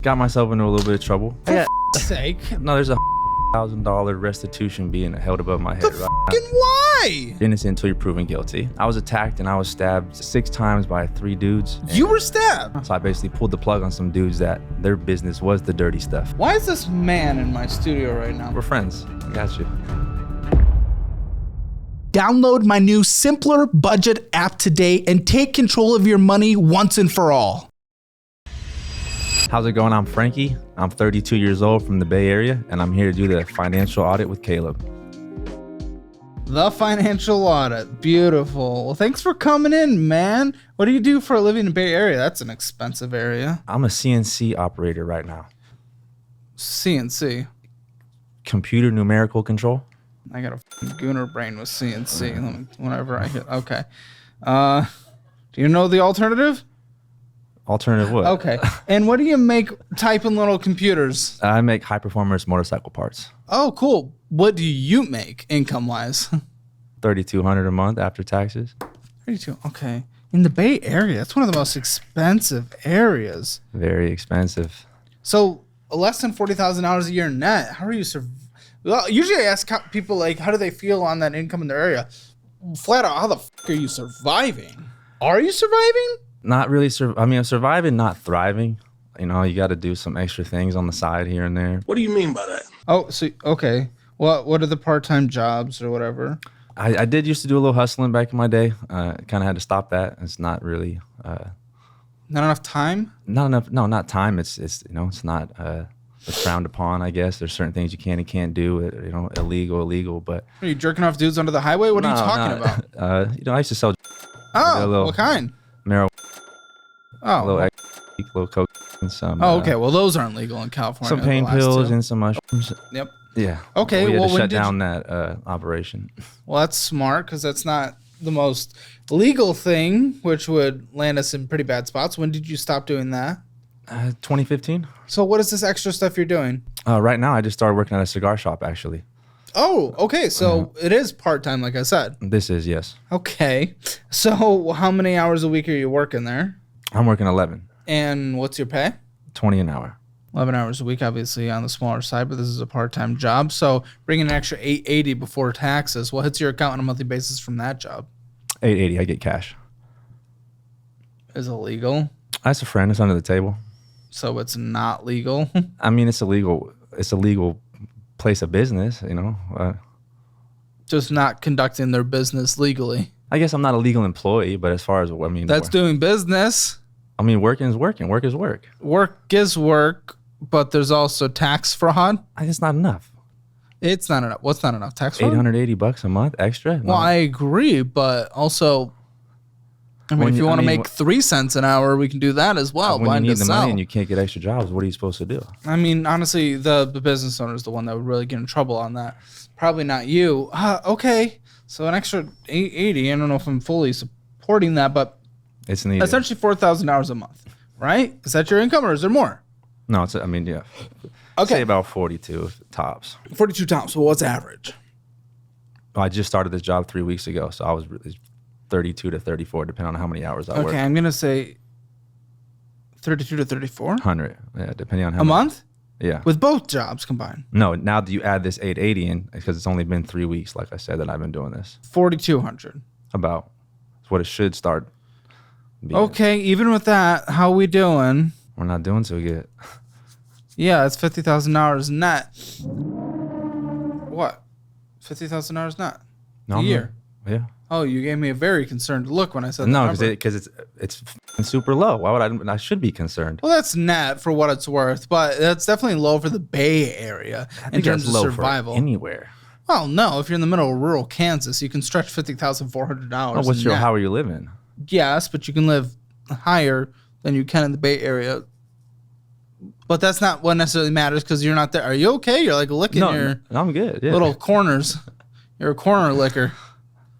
Got myself into a little bit of trouble. For sake. No, there's a $1,000 restitution being held above my head. Why? Innocent until you're proven guilty. I was attacked and I was stabbed 6 times by 3 dudes. You were stabbed? So I basically pulled the plug on some dudes that their business was the dirty stuff. Why is this man in my studio right now? We're friends. I got you. Download my new Simpler Budget app today and take control of your money once and for all. How's it going? I'm Frankie. I'm 32 years old from the Bay Area, and I'm here to do the financial audit with Caleb. The financial audit. Beautiful. Well, thanks for coming in, man. What do you do for a living in the Bay Area? That's an expensive area. I'm a CNC operator right now. CNC. Computer numerical control. I got a gooner brain with CNC. Whenever I hit. Okay. Do you know the alternative? Alternative what? Okay. And what do you make typing little computers? I make high performance motorcycle parts. Oh, cool. What do you make income-wise? $3,200 a month after taxes. 32. Okay. In the Bay Area, that's one of the most expensive areas. Very expensive. So less than $40,000 a year net. How are you Well, usually I ask people, like, how do they feel on that income in their area? Flat out, how the are you surviving? Are you surviving? Not really. I'm surviving, not thriving. You know, you got to do some extra things on the side here and there. What do you mean by that? Oh, so okay. What are the part-time jobs or whatever? I did used to do a little hustling back in my day. Kind of had to stop that. It's not really. Not enough time? Not enough. No, not time. It's you know, it's not. It's frowned upon, I guess. There's certain things you can and can't do. You know, illegal. But are you jerking off dudes under the highway? What are you talking about? You know, I used to sell. What kind? Marijuana. Oh, little coke and some. Oh, okay. Well, those aren't legal in California. Some pain pills and some mushrooms. Yep. Yeah. Okay. We had well, to shut down that operation. Well, that's smart because that's not the most legal thing, which would land us in pretty bad spots. When did you stop doing that? 2015. So what is this extra stuff you're doing? Right now, I just started working at a cigar shop, actually. Oh, okay. So it is part-time, like I said. This is, yes. Okay. So how many hours a week are you working there? I'm working 11. And what's your pay? 20 an hour. 11 hours a week, obviously on the smaller side, but this is a part-time job. So bringing an extra $880 before taxes. What hits your account on a monthly basis from that job? $880. I get cash. Is it legal? That's a friend. It's under the table. So it's not legal? I mean, it's illegal. It's a legal place of business, you know. Just not conducting their business legally. I guess I'm not a legal employee, but as far as, I mean. That's doing business. I mean, working is working. Work is work. Work is work, but there's also tax fraud. It's not enough. It's not enough. What's not enough? Tax fraud? $880 a month extra? No. Well, I agree, but also, I mean, if you want to make 3 cents an hour, we can do that as well. When you need the money and you can't get extra jobs, what are you supposed to do? I mean, honestly, the business owner is the one that would really get in trouble on that. Probably not you. Okay, so an extra $880. I don't know if I'm fully supporting that, but it's needed. Essentially $4,000 a month, right? Is that your income or is there more? No, I mean, yeah. Okay. Say about 42 tops. 42 tops. Well, what's average? I just started this job 3 weeks ago, so I was really 32 to 34, depending on how many hours I work. Okay, I'm going to say 32 to 34? 100, yeah, depending on how A month? Yeah. With both jobs combined? No, now that you add this 880 in, because it's only been 3 weeks, like I said, that I've been doing this. 4,200. About. That's what it should start being. Okay, even with that, how we doing? We're not doing so good. Yeah, it's $50,000 net. What? $50,000 net? No, a year? Yeah. Oh, you gave me a very concerned look when I said no, that. No, because it's super low. Why would I should be concerned. Well, that's net for what it's worth, but that's definitely low for the Bay Area in terms of survival. For anywhere. Well, no, if you're in the middle of rural Kansas, you can stretch $50,400. Oh, how are you living? Yes, but you can live higher than you can in the Bay Area. But that's not what necessarily matters because you're not there. Are you okay? You're like licking your I'm good, yeah. little corners. You're a corner licker.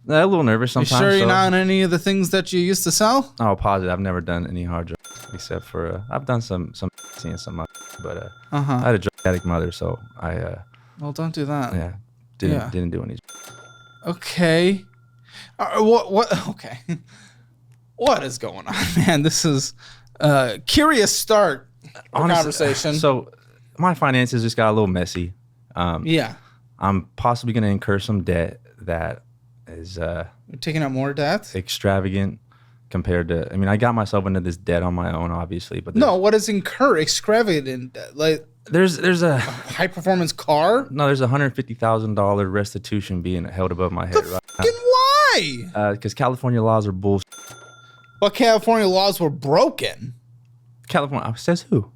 A little nervous sometimes. You sure you're not on any of the things that you used to sell? Oh, positive. I've never done any hard drugs except for I've done some seeing some, but I had a drug addict mother, so I. Well, don't do that. Yeah, didn't do any. Okay. What? Okay. What is going on, man? This is a curious start conversation. So my finances just got a little messy. Yeah. I'm possibly going to incur some debt that is You're taking out more debt? extravagant compared to. I mean, I got myself into this debt on my own, obviously, but No, what is incur? Extravagant debt? Like there's a high performance car? no, there's $150,000 restitution being held above my head right Fucking why? now because California laws are bullshit. But California laws were broken. California says who?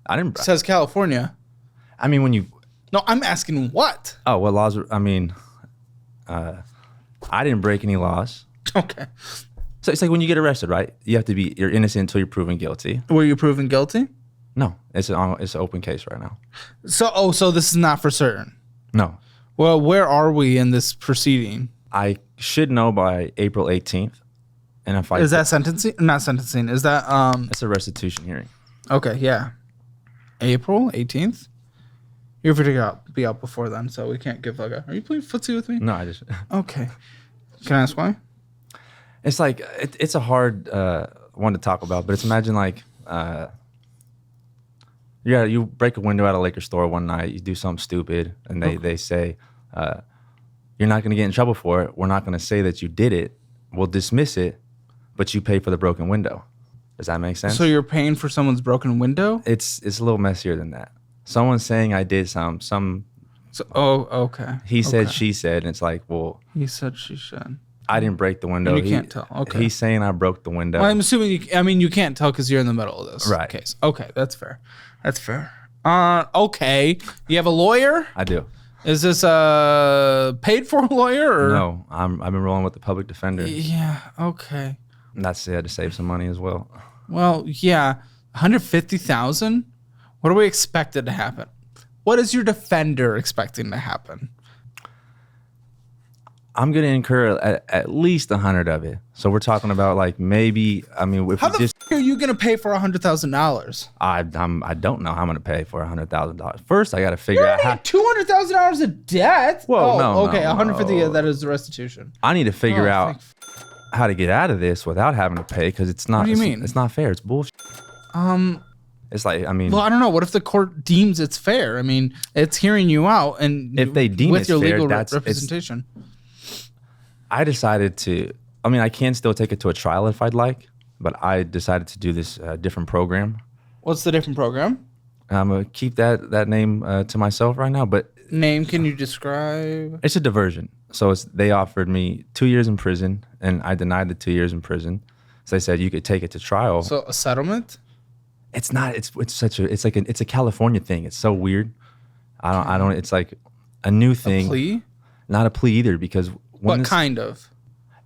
I didn't. Says California. I mean, when you. No, I'm asking what? Oh, what laws? I mean, I didn't break any laws. Okay. So it's like when you get arrested, right? You're innocent until you're proven guilty. Were you proven guilty? No, it's an open case right now. So this is not for certain. No, Well, where are we in this proceeding? I should know by April 18th, and if I Is that sentencing? Not sentencing. Is that it's a restitution hearing. okay, yeah. April 18th? You're going to be out before then, so we can't give like a... Are you playing footsie with me? No, I just. Okay. Can I ask why? It's like it's a hard one to talk about, but it's imagine like you break a window at a liquor store one night, you do something stupid, and they say you're not going to get in trouble for it. We're not going to say that you did it. We'll dismiss it, but you pay for the broken window. Does that make sense? So you're paying for someone's broken window? It's a little messier than that. Someone's saying I did some. So, oh, okay. He said, Okay. she said, and it's like, well, He said, she said. I didn't break the window. And you can't tell. Okay. He's saying I broke the window. Well, I'm assuming you can't tell because you're in the middle of this Right. case. Okay, that's fair. That's fair. Okay. You have a lawyer? I do. Is this paid for lawyer or No, I've been rolling with the public defender. Yeah, okay. And that's it, to save some money as well. Well, yeah. 150,000? What are we expected to happen? What is your defender expecting to happen? I'm gonna incur at least 100 of it. So we're talking about like maybe. I mean, if How we the just, are you gonna pay for $100,000? I don't know how I'm gonna pay for $100,000. First, I got to figure out how. $200,000 of debt? Whoa, no, okay, no, 150. no. That is the restitution. I need to figure Oh, out how to get out of this without having to pay because it's not. What do you it's- mean? It's not fair. It's bullshit. It's like Well, I don't know. What if the court deems it's fair? I mean, it's hearing you out, and If they deem with it's your fair, legal it's- representation. I decided to. I mean, I can still take it to a trial if I'd like, but I decided to do this different program. What's the different program? I'm gonna keep that name to myself right now, but Name? Can you describe? it's a diversion. So they offered me 2 years in prison, and I denied the 2 years in prison. So they said you could take it to trial. So a settlement? It's not. It's a California thing. It's so weird. I don't. It's like a new thing. Plea? Not a plea either, because What kind of?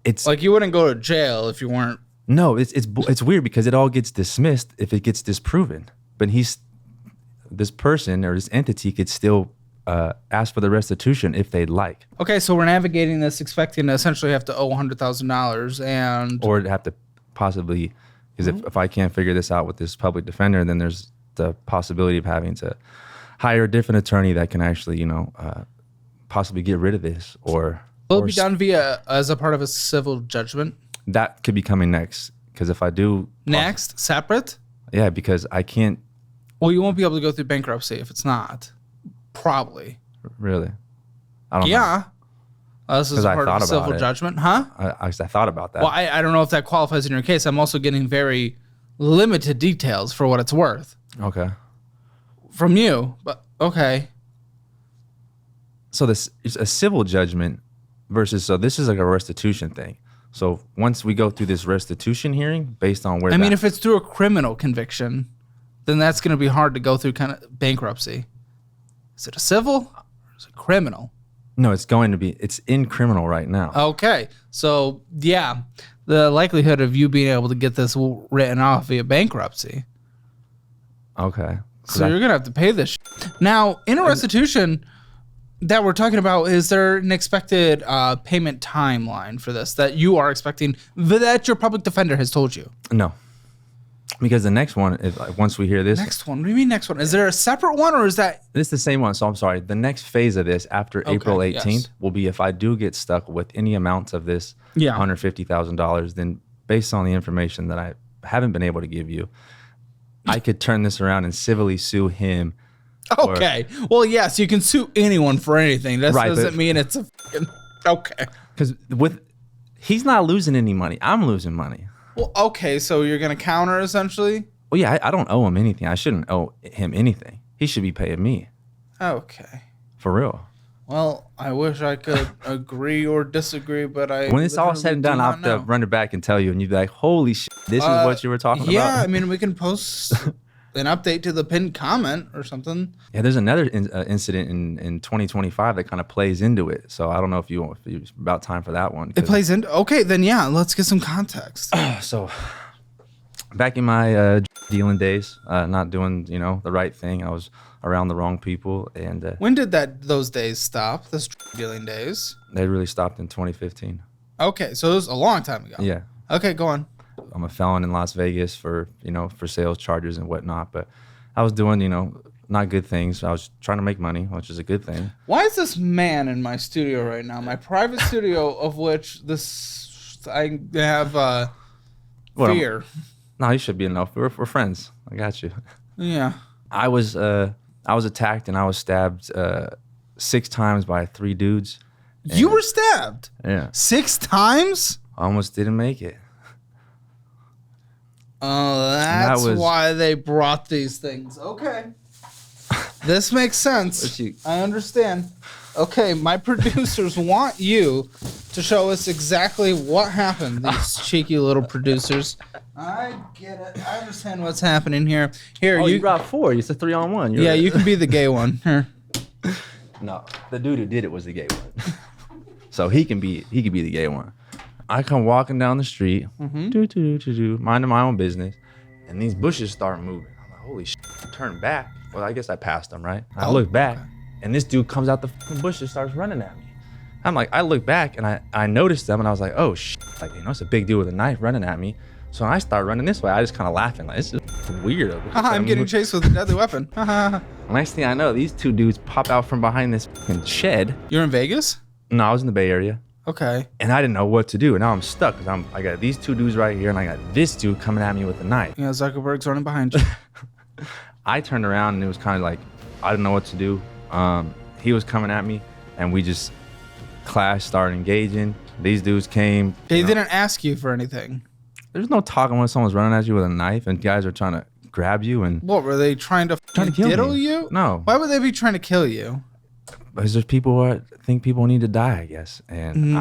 It's Like you wouldn't go to jail if you weren't. no. It's weird because it all gets dismissed if it gets disproven. But this person or this entity could still ask for the restitution if they'd like, Okay, so we're navigating this expecting to essentially have to owe $100,000 and or have to possibly. Because if I can't figure this out with this public defender, then there's the possibility of having to hire a different attorney that can actually, possibly get rid of this, or will it be done via as a part of a civil judgment? that could be coming next. Because if I do Next, separate? yeah, because I can't Well, you won't be able to go through bankruptcy if it's not. Probably. really. I don't know. Yeah. This is 'Cause a I part of thought a civil about it. judgment, huh? I thought about that. Well, I don't know if that qualifies in your case. I'm also getting very limited details for what it's worth Okay. from you. But okay. So this is a civil judgment versus, so this is like a restitution thing. So once we go through this restitution hearing based on where I mean, if it's through a criminal conviction, then that's going to be hard to go through kind of bankruptcy. Is it a civil or is it criminal? no, it's in criminal right now. Okay. So, yeah, the likelihood of you being able to get this written off via bankruptcy. Okay. So you're going to have to pay this. Now, in a restitution that we're talking about, is there an expected payment timeline for this that you are expecting that your public defender has told you? No. Because the next one, if like, once we hear this, Next one. What do you mean next one? Is there a separate one or is that... it's the same one. So I'm sorry. The next phase of this after April 18th yes. will be if I do get stuck with any amounts of this Yeah. $150,000, then based on the information that I haven't been able to give you, I could turn this around and civilly sue him. Okay. Well, yes, you can sue anyone for anything. That Right, doesn't but- mean it's a fucking... Okay. Because he's not losing any money. I'm losing money. Well, okay, so you're going to counter, essentially? Well, yeah, I don't owe him anything. I shouldn't owe him anything. He should be paying me. Okay. For real. Well, I wish I could agree or disagree, but I... When it's all said and done, I'll have to run it back and tell you, and you'd be like, holy shit, this is what you were talking about? Yeah, I mean, we can post an update to the pinned comment or something. Yeah, there's another incident in 2025 that kind of plays into it. So I don't know if it's about time for that one. It plays into... Okay, then yeah, let's get some context. So back in my dealing days, not doing, the right thing, I was around the wrong people. And When did those days stop, those dealing days? they really stopped in 2015. Okay, so it was a long time ago. Yeah. Okay, go on. I'm a felon in Las Vegas for sales charges and whatnot. But I was doing, not good things. I was trying to make money, which is a good thing. Why is this man in my studio right now? My private studio, of which I have fear. No, you should be enough. We're friends. I got you. Yeah. I was attacked and I was stabbed 6 times by 3 dudes. You were stabbed? Yeah. 6 times? I almost didn't make it. Oh, that's why they brought these things. Okay. This makes sense. I understand. Okay, my producers want you to show us exactly what happened, these cheeky little producers. I get it. I understand what's happening here. Here, you brought 4. It's a 3-on-1. Yeah, you can be the gay one. Here. No, the dude who did it was the gay one. So he could be the gay one. I come walking down the street, minding my own business, and these bushes start moving. I'm like, holy shit, I turn back. Well, I guess I passed them, right? I look back, and this dude comes out the fucking bushes, starts running at me. I'm like, I look back, and I noticed them, and I was like, oh shit, like, it's a big dude with a knife running at me. So I start running this way. I just kind of laughing, like, this is weird. I'm getting chased with a deadly weapon. Next thing I know, these 2 dudes pop out from behind this fucking shed. You're in Vegas? No, I was in the Bay Area. Okay. And I didn't know what to do. And now I'm stuck because I got these 2 dudes right here, and I got this dude coming at me with a knife. Yeah, Zuckerberg's running behind you. I turned around, and it was kind of like, I didn't know what to do. He was coming at me, and we just clashed, started engaging. These dudes came. They didn't ask you for anything. There's no talking when someone's running at you with a knife, and guys are trying to grab you. And what, were they trying to kill diddle me? you? No. Why would they be trying to kill you? Because there's people who think people need to die, I guess. And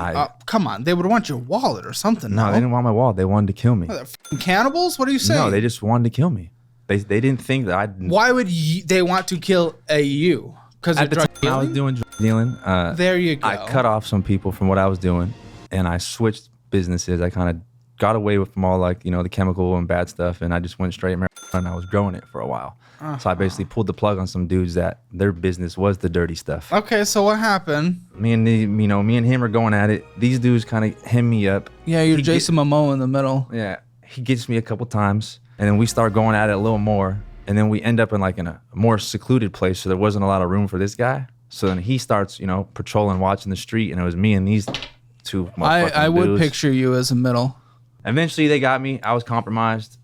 come on, they would want your wallet or something. No, they didn't want my wallet. They wanted to kill me. What, they're f***ing cannibals? What are you saying? No, they just wanted to kill me. They didn't think that I'd... Why would they want to kill you? Because at the time I was doing drug dealing. There you go. I cut off some people from what I was doing, and I switched businesses. I kind of got away from all the chemical and bad stuff, and I just went straight marijuana, and I was growing it for a while. So I basically pulled the plug on some dudes that their business was the dirty stuff. Okay, so what happened? Me and him are going at it. These dudes kind of hem me up. Yeah, you're Jason Momoa in the middle. Yeah, he gets me a couple times, and then we start going at it a little more, and then we end up in in a more secluded place, so there wasn't a lot of room for this guy. So then he starts, patrolling, watching the street, and it was me and these 2 I would dudes. picture you as a middle. Eventually, they got me. I was compromised.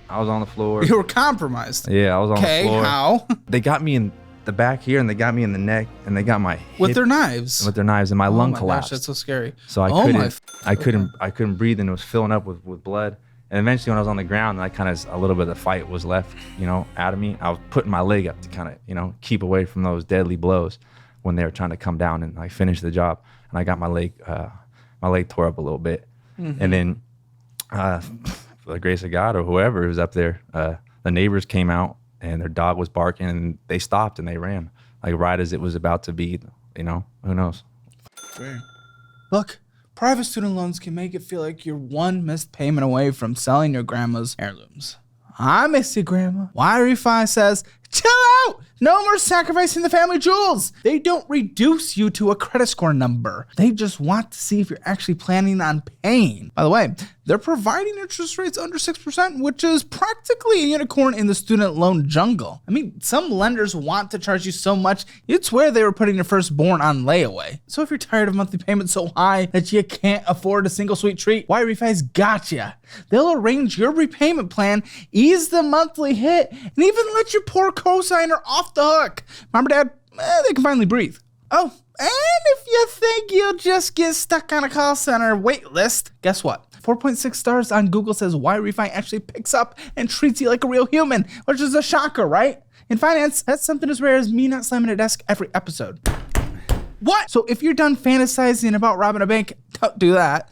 I was on the floor. You were compromised. Yeah, I was on the floor. Okay, how? They got me in the back here, and they got me in the neck, and they got my with hip, their knives. with their knives, and my lung collapsed. Gosh, that's so scary. So I couldn't breathe, and it was filling up with blood. And eventually, when I was on the ground, a little bit of the fight was left, out of me. I was putting my leg up to kind of, keep away from those deadly blows when they were trying to come down and finish the job. And I got my leg tore up a little bit, and then. For the grace of God or whoever was up there, the neighbors came out and their dog was barking and they stopped and they ran right as it was about to be, who knows? Look, private student loans can make it feel like you're one missed payment away from selling your grandma's heirlooms. I miss you, Grandma. Why Refi says, chill out. No more sacrificing the family jewels. They don't reduce you to a credit score number. They just want to see if you're actually planning on paying. By the way, they're providing interest rates under 6%, which is practically a unicorn in the student loan jungle. I mean, some lenders want to charge you so much, you'd swear they were putting your firstborn on layaway. So if you're tired of monthly payments so high that you can't afford a single sweet treat, Y-Refi's gotcha. They'll arrange your repayment plan, ease the monthly hit, and even let your poor cosigner off the hook. Mom or Dad, they can finally breathe. Oh, and if you think you'll just get stuck on a call center wait list, guess what? 4.6 stars on Google says Y-Refi actually picks up and treats you like a real human, which is a shocker, right? In finance, that's something as rare as me not slamming a desk every episode. What? So if you're done fantasizing about robbing a bank, don't do that.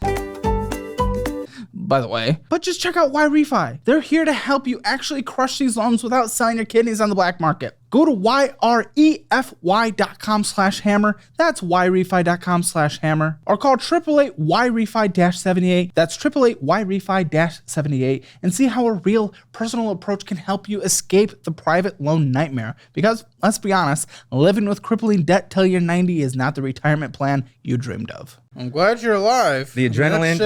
By the way, but just check out Y-Refi. They're here to help you actually crush these loans without selling your kidneys on the black market. Go to yrefy.com/hammer. That's yrefy.com/hammer. Or call 888-YREFI-78. That's 888-YREFI-78. And see how a real personal approach can help you escape the private loan nightmare. Because, let's be honest, living with crippling debt till you're 90 is not the retirement plan you dreamed of. I'm glad you're alive. The adrenaline.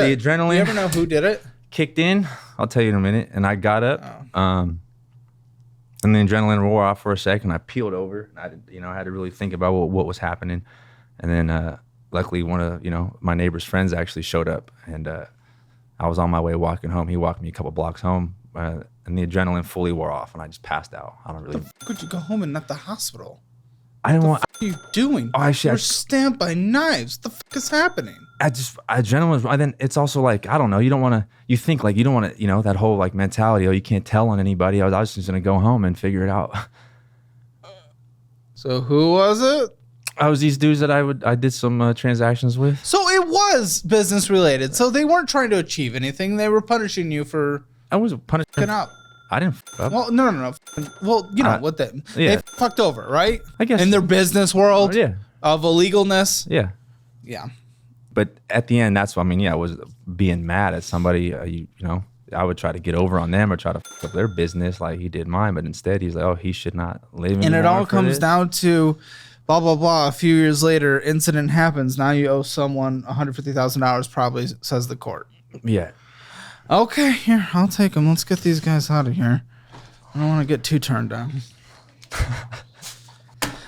You ever know who did it? Kicked in. I'll tell you in a minute. And I got up. And the adrenaline wore off for a second. I peeled over. I had to really think about what was happening. And then luckily one of my neighbor's friends actually showed up. And I was on my way walking home. He walked me a couple blocks home. And the adrenaline fully wore off. And I just passed out. I don't really. The fuck would you go home and not the hospital? I didn't want. What are you doing? Oh, actually, you're stabbed by knives. The fuck is happening? Adrenaline was. And then it's also like, I don't know. You don't want to. You think like you don't want to. That whole like mentality. Oh, you can't tell on anybody. I was just gonna go home and figure it out. So who was it? I was these dudes that I did some transactions with. So it was business related. So they weren't trying to achieve anything. They were punishing you for. I was punishing up. I didn't f up. Well, no. Well, what they fucked over, right? I guess in their business world. Of illegalness. Yeah. But at the end, that's what I mean. Yeah, I was being mad at somebody. I would try to get over on them or try to f up their business like he did mine. But instead, he's like, oh, he should not live anymore. And it all comes down to blah, blah, blah. A few years later, incident happens. Now you owe someone $150,000 probably, says the court. Yeah. Okay, here, I'll take them. Let's get these guys out of here. I don't want to get too turned down.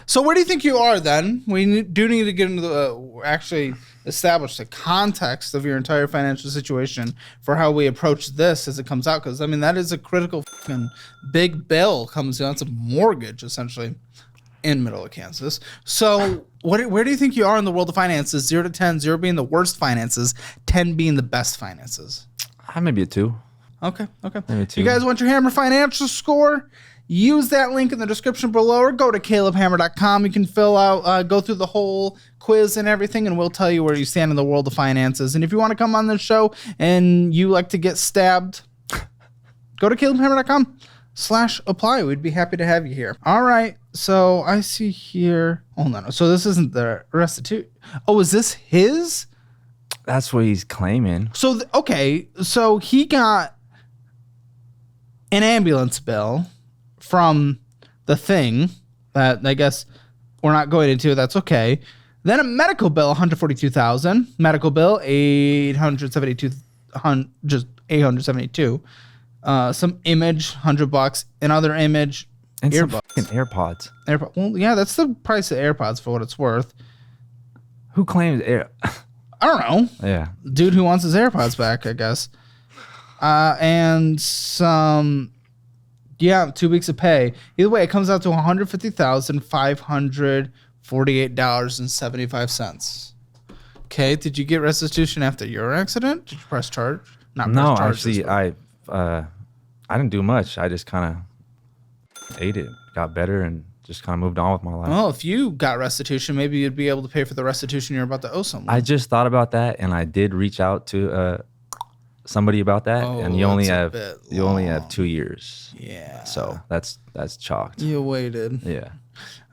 So where do you think you are then? We do need to get into actually establish the context of your entire financial situation for how we approach this as it comes out. Because, I mean, that is a critical fucking big bill comes down. It's a mortgage, essentially, in middle of Kansas. So where do you think you are in the world of finances? 0 to 10, 0 being the worst finances, 10 being the best finances. Maybe a 2. Okay. Maybe a 2. You guys want your Hammer financial score? Use that link in the description below or go to calebhammer.com. You can go through the whole quiz and everything, and we'll tell you where you stand in the world of finances. And if you want to come on the show and you like to get stabbed, go to calebhammer.com/apply. We'd be happy to have you here. All right. So I see here. Hold on. So this isn't the restitution. Oh, is this his? That's what he's claiming. So, so he got an ambulance bill from the thing that I guess we're not going into. That's okay. Then a medical bill, $142,000. Medical bill, $872. Some image, $100. Another image, and earbuds. Some AirPods. Well, yeah, that's the price of AirPods for what it's worth. Who claims I don't know. Yeah. Dude who wants his AirPods back, I guess. And some, 2 weeks of pay. Either way, it comes out to $150,548.75. Okay, did you get restitution after your accident? Did you press charge? No, actually, I didn't do much. I just kind of ate it, got better, and just kind of moved on with my life. Well, if you got restitution, maybe you'd be able to pay for the restitution you're about to owe someone. I just thought about that, and I did reach out to somebody about that, and you only have 2 years. Yeah. So that's chalked. You waited. Yeah.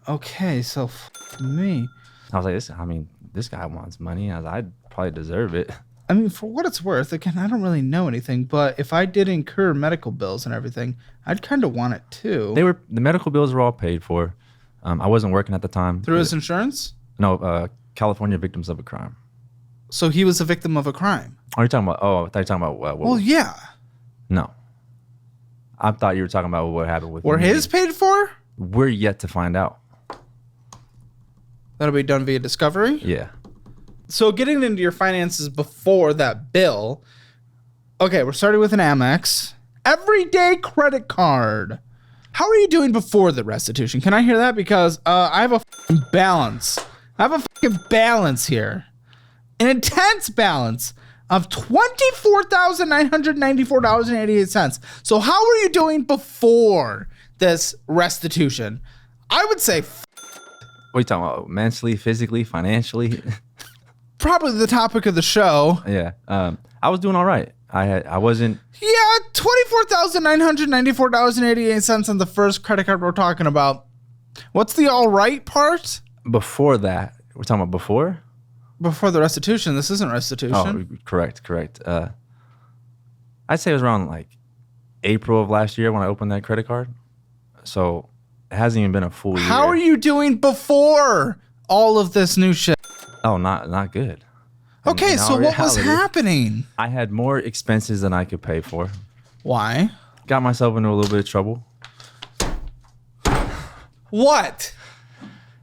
Okay, so me. I was like, this guy wants money. I'd probably deserve it. I mean, for what it's worth, again, I don't really know anything, but if I did incur medical bills and everything, I'd kind of want it too. The medical bills were all paid for. I wasn't working at the time. Through his insurance? No, California Victims of a Crime. So he was a victim of a crime. Are you talking about? Oh, I thought you were talking about what? Well, yeah. No. I thought you were talking about what happened with. Were me. his paid for? We're yet to find out. That'll be done via discovery? Yeah. So getting into your finances before that bill. Okay, we're starting with an Amex. Everyday credit card. How are you doing before the restitution? Can I hear that? Because I have a fucking balance. I have a fucking balance here. An intense balance of $24,994.88. So how are you doing before this restitution? I would say What are you talking about? Mentally, physically, financially? probably the topic of the show. Yeah. I was doing all right. I wasn't. Yeah, $24,994.88 on the first credit card we're talking about. What's the all right part? Before that, we're talking about before? Before the restitution. This isn't restitution. Oh, correct. I'd say it was around like April of last year when I opened that credit card. So it hasn't even been a full year. How are you doing before all of this new shit? Oh, not good. Okay, so what was happening? I had more expenses than I could pay for. Why? Got myself into a little bit of trouble. What?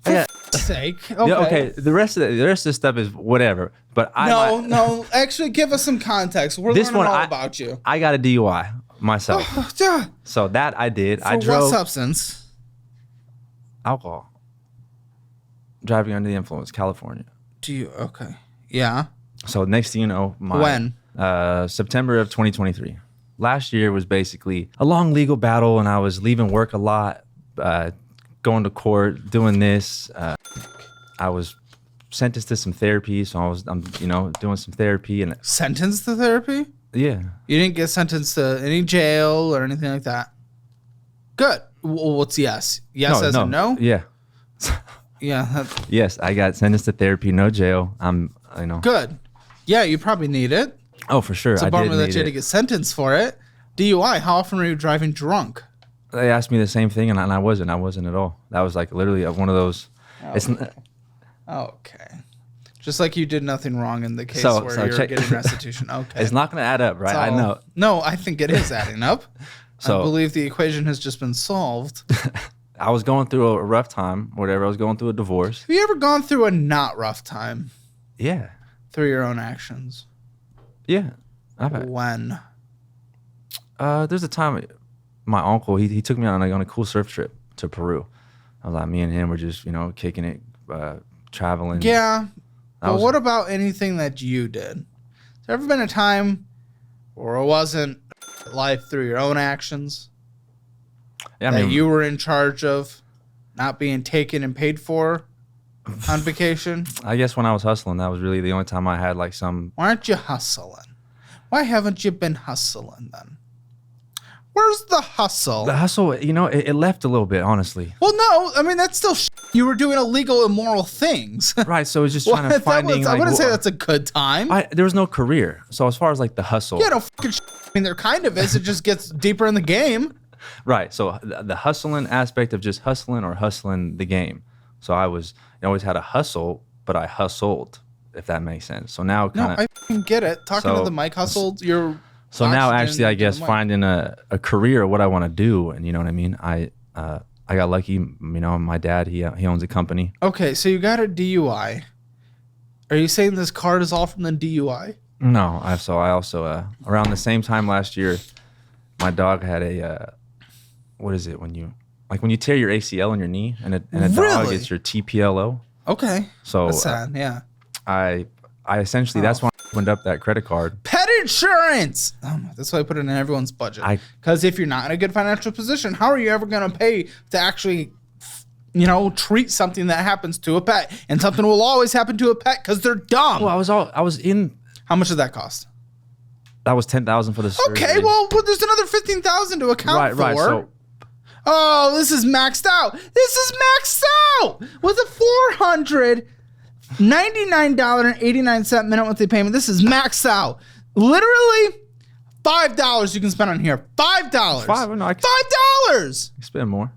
For Yeah. f***'s sake. Okay. Yeah, okay. The rest of the stuff is whatever. But No. Actually, give us some context. We're This learning one, all I- about you. I got a DUI myself. For So that I did. I what drove substance? alcohol. Driving under the influence, California. Okay. Yeah. So next thing you know, When? September of 2023. Last year was basically a long legal battle, and I was leaving work a lot, going to court, doing this. I was sentenced to some therapy, so I'm doing some therapy, and Sentenced to therapy? yeah, You didn't get sentenced to any jail or anything like that? Good. What's yes? Yes as in no? Yeah, Yeah. yes, I got sentenced to therapy, no jail. Good. Yeah, you probably need it. Oh, for sure. It's a I bummer did that need you had to it. get sentenced for it. DUI, how often were you driving drunk? They asked me the same thing, and I wasn't. I wasn't at all. That was like literally one of those. It's Okay. Just like you did nothing wrong in the case So where you're check- getting restitution. Okay. It's not going to add up, right? I So- know. No, I think it is adding up. So- I believe the equation has just been solved. I was going through a rough time, whatever. I was going through a divorce. Have you ever gone through a not rough time Yeah. through your own actions? Yeah. I've had. When? There's a time my uncle, he took me on a cool surf trip to Peru. I was like, me and him were just, kicking it, traveling. Yeah. But was- what about anything that you did? Has there ever been a time where it wasn't life through your own actions Yeah, that you were in charge of, not being taken and paid for on vacation? I guess when I was hustling, that was really the only time I had like some. Why aren't you hustling? Why haven't you been hustling then? Where's the hustle? The hustle, it left a little bit, honestly. Well, no, I mean, that's still you were doing illegal, immoral things. Right, so it's just trying to finding. I like, wouldn't say that's a good time. there was no career. So as far as like the hustle. Yeah, no fucking I mean, there kind of is. It just gets deeper in the game. Right. So the hustling aspect of just hustling or hustling the game. So I always had a hustle, but I hustled, if that makes sense. So now No, kind I of. fucking get it. Talking to So- the mic hustled, you're. So now oxygen actually, I to the guess mic. finding a career, what I want to do, and you know what I mean. I got lucky. My dad he owns a company. Okay, so you got a DUI. Are you saying this card is all from the DUI? No, I also around the same time last year, my dog had a what is it when you tear your ACL in your knee and a dog Really? gets your TPLO. Okay. So That's sad. Yeah. I essentially that's why I opened up that credit card. Pet insurance. That's why I put it in everyone's budget. Because if you're not in a good financial position, how are you ever going to pay to actually, treat something that happens to a pet? And something will always happen to a pet because they're dumb. Well, I was in. How much did that cost? That was $10,000 for the surgery. Okay, well, there's another $15,000 to account for. Right. So Oh, this is maxed out. This is maxed out with a $499.89 minimum monthly payment. This is maxed out. Literally $5 you can spend on here. $5. $5. No, I can $5. spend more.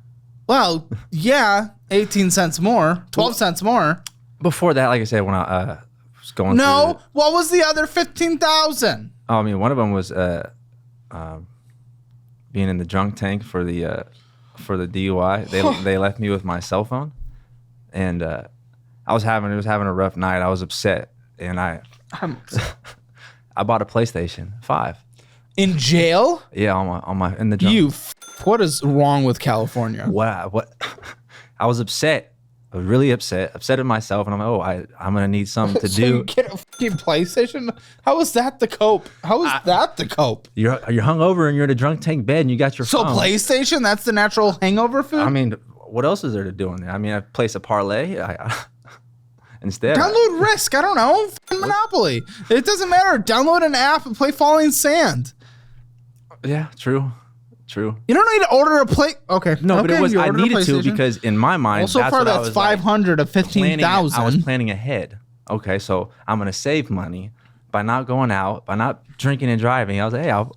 Well, yeah, 18 cents more, 12 cents more. Before that, like I said, when I was going No, what was the other 15,000? I mean, one of them was being in the drunk tank for the DUI. They left me with my cell phone, and I was having a rough night. I was upset, and I bought a PlayStation 5. In jail? Yeah, on my in the drunk. What is wrong with California? What? I was upset. I was really upset at myself, and I'm like, I'm gonna need something to So do. you get a fucking PlayStation? How is that the cope? You're hungover and you're in a drunk tank bed and you got your so phone. PlayStation? That's the natural hangover food. I mean, what else is there to do in there? I mean, I place a parlay. Instead, download Risk. I don't know. Monopoly. It doesn't matter. Download an app and play Falling Sand. Yeah, true. You don't need to order a play. Okay, no, okay, but it was I needed to because in my mind, well, so far that's 500 of 15,000. I was planning ahead. Okay, so I'm gonna save money by not going out, by not drinking and driving. I was like, hey, I'll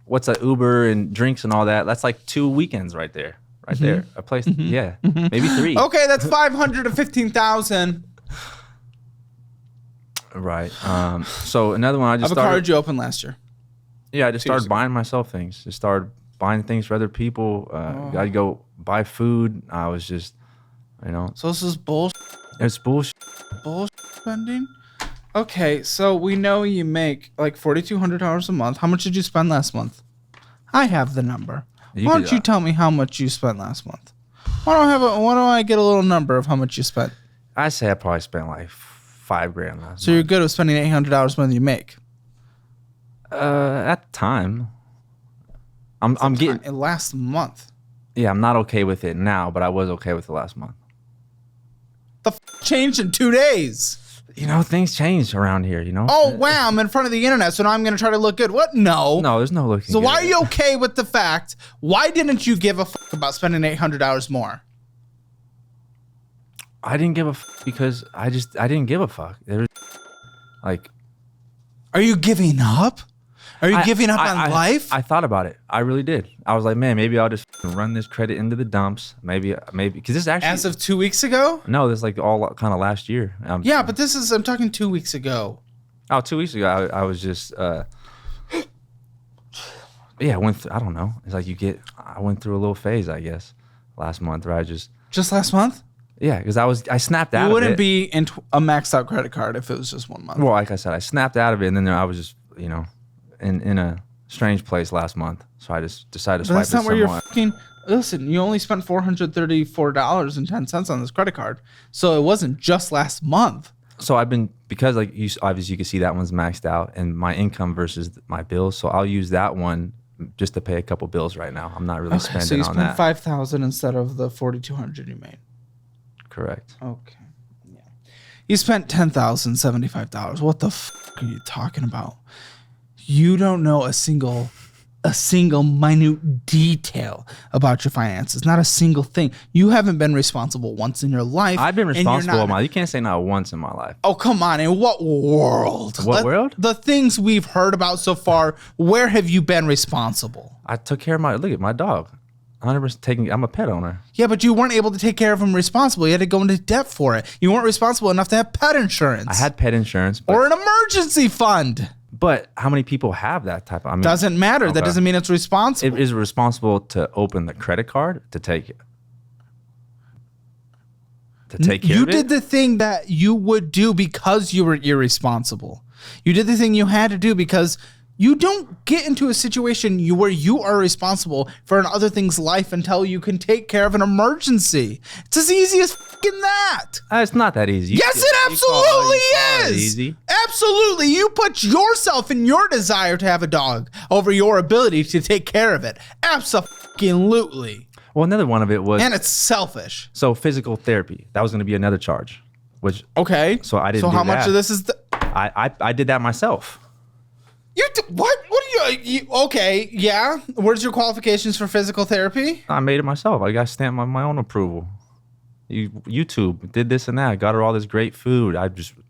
what's a Uber and drinks and all that? That's like 2 weekends right there. There, a place, yeah, maybe 3. Okay, that's 500 to 15,000. Right. So another one I just started. Card you opened last year. Yeah, I just started buying myself things. Just started buying things for other people. I'd go buy food. I was just, So this is bullshit. It's bullshit. Bullshit spending. Okay, so we know you make like $4,200 a month. How much did you spend last month? I have the number. Why don't you tell me how much you spent last month? Why don't I get a little number of how much you spent? I say I probably spent like $5,000 last month. So you're good at spending $800 more than you make. At the time, I'm getting last month. Yeah, I'm not okay with it now, but I was okay with it last month. Changed in 2 days. Things change around here. Oh wow, I'm in front of the internet, so now I'm gonna try to look good. What? No, there's no looking. So good. Why are you okay with the fact? Why didn't you give a fuck about spending $800 more? I didn't give a fuck because I didn't give a fuck. There was Are you giving up? Are you giving up on life? I thought about it. I really did. I was like, man, maybe I'll just run this credit into the dumps. Maybe because this actually as of 2 weeks ago. No, this is like all kind of last year. Yeah, but I'm talking 2 weeks ago. Oh, 2 weeks ago, I was just yeah. I don't know. It's like I went through a little phase, I guess, last month where I just last month. Yeah, because I snapped out of it. You wouldn't be in a maxed out credit card if it was just 1 month. Well, like I said, I snapped out of it, and then I was just in a strange place last month, so I just decided to swipe it somewhat. That's not where you're fucking. Listen, you only spent $434.10 on this credit card, so it wasn't just last month. So I've been because obviously you can see that one's maxed out, and my income versus my bills. So I'll use that one just to pay a couple bills right now. I'm not really spending so you on spent that. $5,000 instead of the $4,200 you made. Correct. Okay. Yeah. You spent $10,075. What the fuck are you talking about? You don't know a single minute detail about your finances. Not a single thing. You haven't been responsible once in your life. I've been responsible. You can't say not once in my life. Oh, come on. In what world? What world? The things we've heard about so far, where have you been responsible? I took care of look at my dog. 100% I'm a pet owner. Yeah, but you weren't able to take care of him responsibly. You had to go into debt for it. You weren't responsible enough to have pet insurance. I had pet insurance. Or an emergency fund. But how many people have that type of... doesn't matter. Okay. That doesn't mean it's responsible. It is responsible to open the credit card, to take care of it. You did the thing that you would do because you were irresponsible. You did the thing you had to do because you don't get into a situation where you are responsible for another thing's life until you can take care of an emergency. It's as easy as fucking that. It's not that easy. Yes, it absolutely is. Easy. Absolutely. You put yourself and your desire to have a dog over your ability to take care of it. Absolutely. Well, another one of it was... And it's selfish. So physical therapy. That was going to be another charge. Which okay. So I didn't do that. So how much of this is... I did that myself. What are you? Okay, yeah. Where's your qualifications for physical therapy? I made it myself. I got stamped my own approval. YouTube did this and that. I got her all this great food.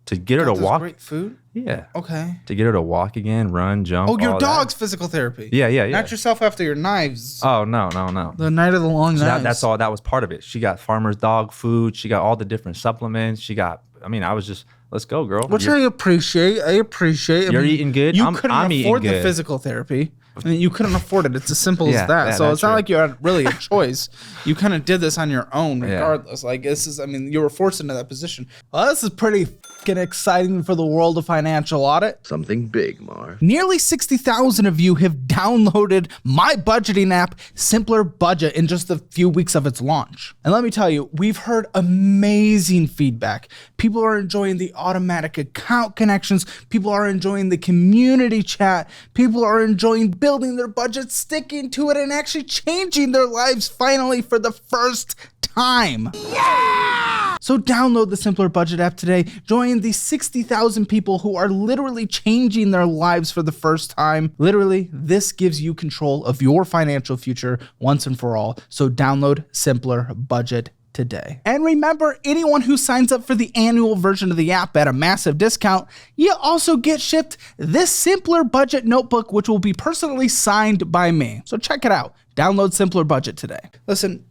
To get her to walk. Great food. Yeah. Okay. To get her to walk again, run, jump. Oh, your all dog's that. physical therapy. Yeah. Not yourself after your knives. Oh no. The night of the long So knives. that's all. That was part of it. She got farmer's dog food. She got all the different supplements. She got. I mean, I was just, let's go, girl. Which I appreciate. You're eating good. You I'm couldn't eating afford the good. physical therapy. I mean, you couldn't afford it. It's as simple as that. So it's not true. like you had really a choice. You kind of did this on your own, regardless. Like this is, I mean, you were forced into that position. Well, this is pretty fucking exciting for the world of financial audit. Something big, Marv. Nearly 60,000 of you have downloaded my budgeting app, Simpler Budget, in just a few weeks of its launch. And let me tell you, we've heard amazing feedback. People are enjoying the automatic account connections. People are enjoying the community chat. People are enjoying building their budget, sticking to it, and actually changing their lives finally for the first time. Yeah! So download the Simpler Budget app today. Join the 60,000 people who are literally changing their lives for the first time. Literally, this gives you control of your financial future once and for all. So download Simpler Budget today. And remember, anyone who signs up for the annual version of the app at a massive discount, you also get shipped this Simpler Budget notebook, which will be personally signed by me. So check it out. Download Simpler Budget today. Listen,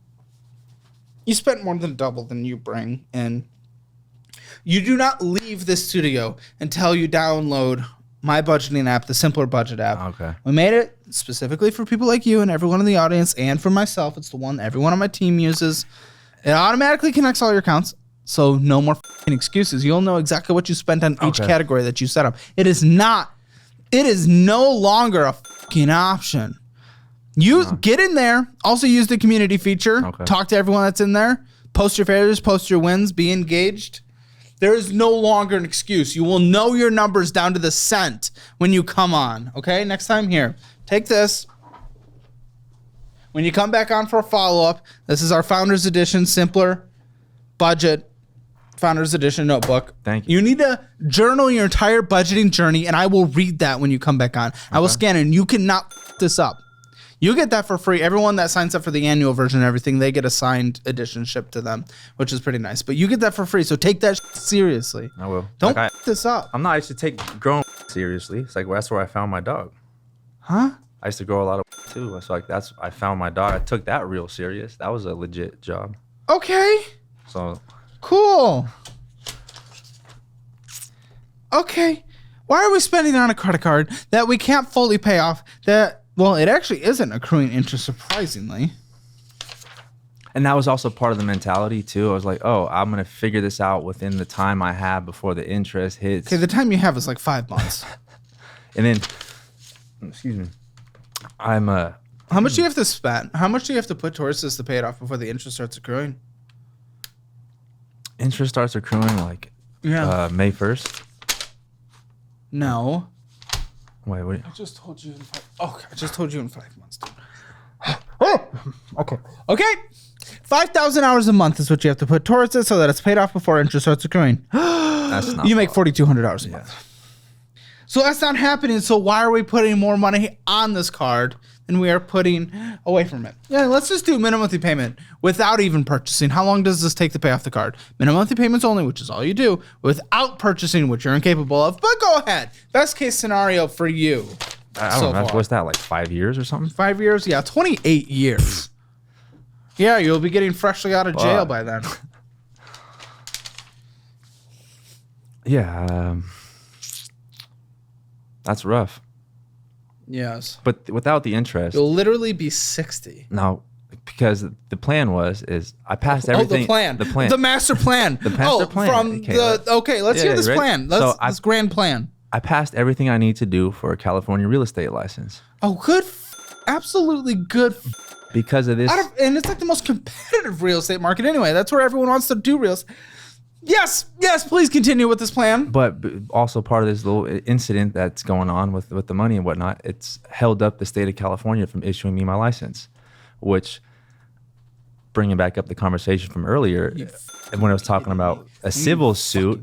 you spent more than double than you bring in. You do not leave this studio until you download my budgeting app, the Simpler Budget app. Okay. We made it specifically for people like you and everyone in the audience, and for myself. It's the one everyone on my team uses. It automatically connects all your accounts, so no more f***ing excuses. You'll know exactly what you spent on each category that you set up. It is no longer a f***ing option. Get in there. Also use the community feature. Okay. Talk to everyone that's in there. Post your failures, post your wins, be engaged. There is no longer an excuse. You will know your numbers down to the cent when you come on. Okay, next time here, take this. When you come back on for a follow-up, this is our Founders Edition Simpler Budget Founders Edition notebook. Thank you. You need to journal your entire budgeting journey, and I will read that when you come back on. Okay. I will scan it, and you cannot f this up. You get that for free. Everyone that signs up for the annual version and everything, they get a signed edition shipped to them, which is pretty nice. But you get that for free, so take that seriously. I will. Don't like f this up. I'm not. I used to take growing seriously. It's like that's where I found my dog. Huh? I used to grow a lot of too. So like I found my dog. I took that real serious. That was a legit job. Okay. So cool. Okay. Why are we spending on a credit card that we can't fully pay off? Well, it actually isn't accruing interest, surprisingly. And that was also part of the mentality too. I was like, oh, I'm gonna figure this out within the time I have before the interest hits. Okay, the time you have is like 5 months. And then, excuse me, I'm How much do you have to spend? How much do you have to put towards this to pay it off before the interest starts accruing? interest starts accruing like May 1st. No. Wait, what? I just told you in 5. Okay, I just told you in 5 months. Okay. Okay. 5,000 hours a month is what you have to put towards it so that it's paid off before interest starts accruing. That's not. You make $4,200 a month. So that's not happening. So why are we putting more money on this card than we are putting away from it? Yeah, let's just do minimum monthly payment without even purchasing. How long does this take to pay off the card? Minimum monthly payments only, which is all you do, without purchasing, which you're incapable of. But go ahead. Best case scenario for you. I don't know. What's that, like 5 years or something? 5 years? Yeah, 28 years. Yeah, you'll be getting freshly out of jail by then. Yeah. That's rough. Yes. But without the interest. You'll literally be 60. No, because the plan is I passed everything. Oh, the plan. The plan. The master plan. The master plan. Let's hear this plan. This grand plan. I passed everything I need to do for a California real estate license. Oh, good. Absolutely good. Because of this. And it's like the most competitive real estate market anyway. That's where everyone wants to do real estate. Yes, please continue with this plan. But also part of this little incident that's going on with the money and whatnot, it's held up the state of California from issuing me my license, which, bringing back up the conversation from earlier, when I was talking about a civil suit,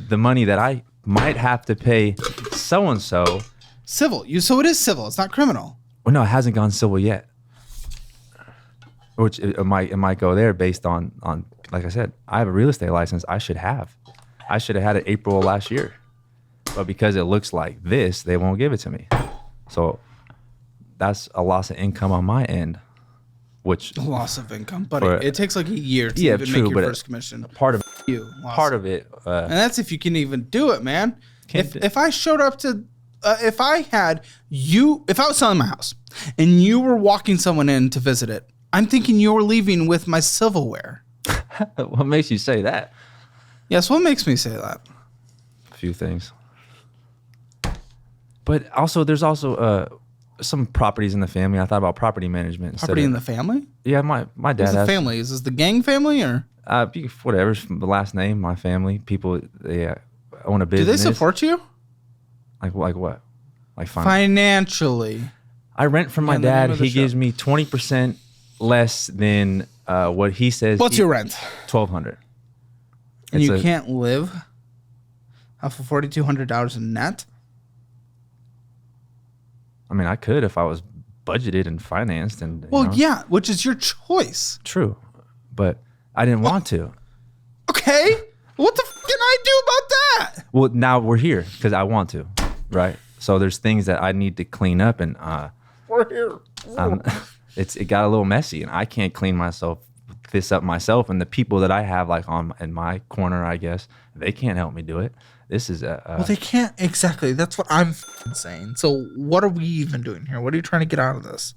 the money that I might have to pay so-and-so. Civil. So it is civil. It's not criminal. Well, no, it hasn't gone civil yet. Which it might go there based on like I said, I have a real estate license I should have had it April of last year. but because it looks like this, they won't give it to me. So that's a loss of income on my end, which loss of income, but it takes like a year to yeah, even true, make your but first commission. part of Part of it, and that's if you can even do it, man. Can't If I showed up to, if I was selling my house and you were walking someone in to visit it, I'm thinking you were leaving with my silverware. what makes you say that? Yes, what makes me say that? A few things, but also there's also some properties in the family. I thought about property management. Property in the family? Yeah, my dad Who's the has family? Is this the gang family or? Whatever, the last name, my family, people, they own a business. Do they support you? Like what? Like financially? I rent from my dad. He gives me 20% less than what he says. What's your rent? $1,200. And you can't live off of $4,200 in net? I mean, I could if I was budgeted and financed and. Well, yeah, which is your choice. True, but I didn't want to. Okay, what the f can I do about that? Well, now we're here because I want to, right? So there's things that I need to clean up, and we're here. It got a little messy, and I can't clean this up myself. And the people that I have like in my corner, I guess they can't help me do it. This is well, they can't exactly. That's what I'm saying. So what are we even doing here? What are you trying to get out of this?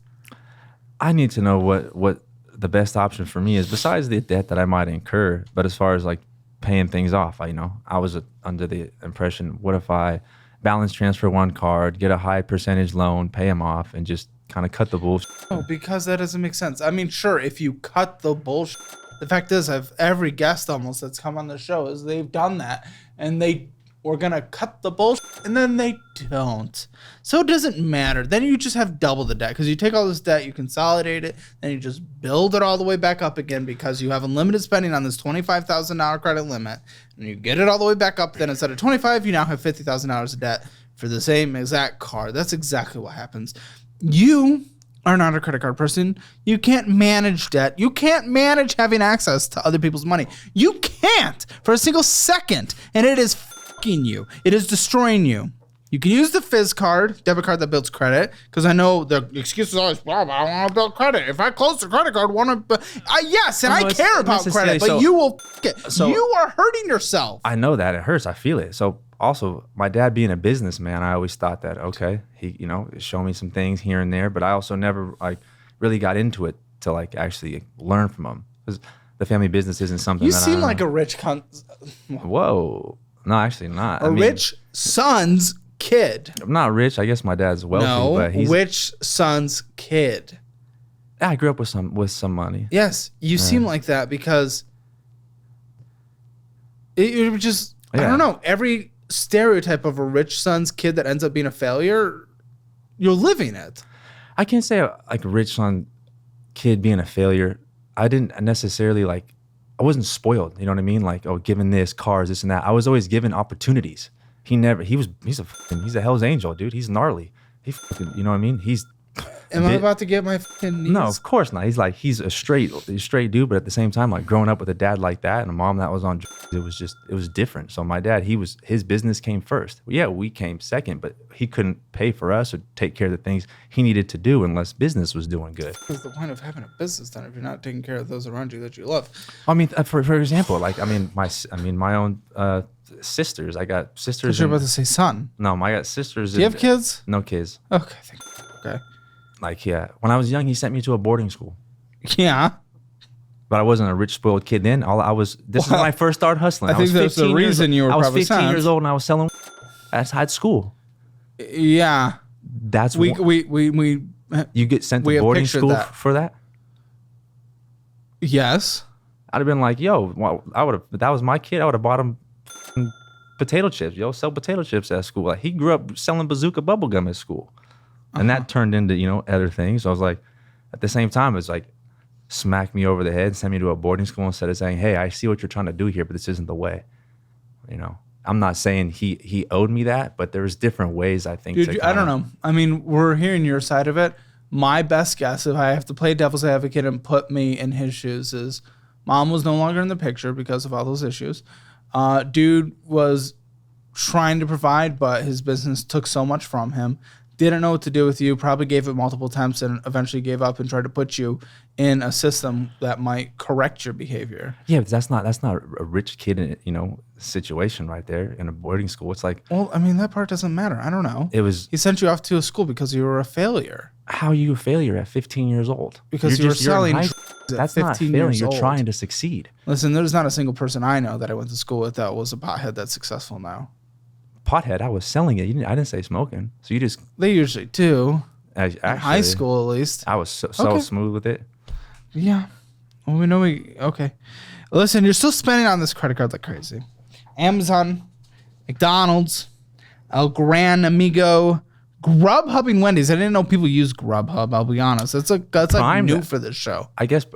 I need to know what the best option for me is besides the debt that I might incur. But as far as like paying things off, I was under the impression, what if I balance transfer one card, get a high percentage loan, pay them off, and just kind of cut the bullshit? Oh, because that doesn't make sense. I mean, sure, if you cut the bullshit. The fact is, every guest almost that's come on the show is they've done that, and they were gonna cut the bullshit, and then they don't. So it doesn't matter. Then you just have double the debt because you take all this debt, you consolidate it, then you just build it all the way back up again because you have unlimited spending on this $25,000 credit limit, and you get it all the way back up. Then instead of 25, you now have $50,000 of debt for the same exact card. That's exactly what happens. You are not a credit card person. You can't manage debt. You can't manage having access to other people's money. You can't for a single second, and it is fucking you. It is destroying you. You can use the Fizz card, debit card that builds credit, because I know the excuse is always, well, I want to build credit. If I close the credit card, yes, and I care about credit, but you will it. So you are hurting yourself. I know that. It hurts. I feel it. So also, my dad being a businessman, I always thought that, okay, he, show me some things here and there, but I also never really got into it to actually learn from him. Because the family business isn't something you seem like a rich Whoa. No, actually not. Rich son's kid. I'm not rich. I guess my dad's wealthy, but he's rich son's kid. I grew up with some money. Yes, you seem like that because it just I don't know, every stereotype of a rich son's kid that ends up being a failure, you're living it. I can't say like a rich son kid being a failure. I didn't necessarily I wasn't spoiled, you know what I mean? Given this, cars, this and that. I was always given opportunities. He's a Hell's Angel, dude. He's gnarly. You know what I mean? Am I about to get my fucking knees? No, of course not. He's a straight dude, but at the same time, growing up with a dad like that and a mom that was on drugs, it was different. So my dad, his business came first. Yeah, we came second, but he couldn't pay for us or take care of the things he needed to do unless business was doing good. What's the point of having a business then if you're not taking care of those around you that you love? I mean, for example, my own sisters. I got sisters. You're about to say son. No, I got sisters. Do you have kids? No kids. Okay. Okay. When I was young, he sent me to a boarding school. Yeah. But I wasn't a rich, spoiled kid then. This is when I first started hustling. I think that's the reason you were probably I was 15 years old and I was selling at school. Yeah. That's we you get sent to boarding school for that? Yes. I'd have been like, yo, if that was my kid, I would have bought him potato chips. Sell potato chips at school. He grew up selling bazooka bubble gum at school. And that turned into, other things. So I was like, at the same time, it's smack me over the head, send me to a boarding school instead of saying, hey, I see what you're trying to do here, but this isn't the way. I'm not saying he owed me that, but there's different ways, I think. Dude, I don't know. I mean, we're hearing your side of it. My best guess, if I have to play devil's advocate and put me in his shoes, is mom was no longer in the picture because of all those issues. Dude was trying to provide, but his business took so much from him. Didn't know what to do with you, probably gave it multiple attempts and eventually gave up and tried to put you in a system that might correct your behavior. Yeah, but that's not a rich kid in, situation right there in a boarding school. It's like, Well, I mean, that part doesn't matter. I don't know. He sent you off to a school because you were a failure. How are you a failure at 15 years old? Because you were selling That's not 15 failing. years You're old. trying to succeed. Listen, there's not a single person I know that I went to school with that was a pothead that's successful now. Pothead, I was selling it. I didn't say smoking. So you just They usually do. actually, In high school, at least. I was so Okay. smooth with it. Yeah. Well, we know okay. Listen, you're still spending on this credit card like crazy. Amazon, McDonald's, El Gran Amigo, Grubhub, and Wendy's. I didn't know people use Grubhub. I'll be honest. That's like Prime, new for this show. I guess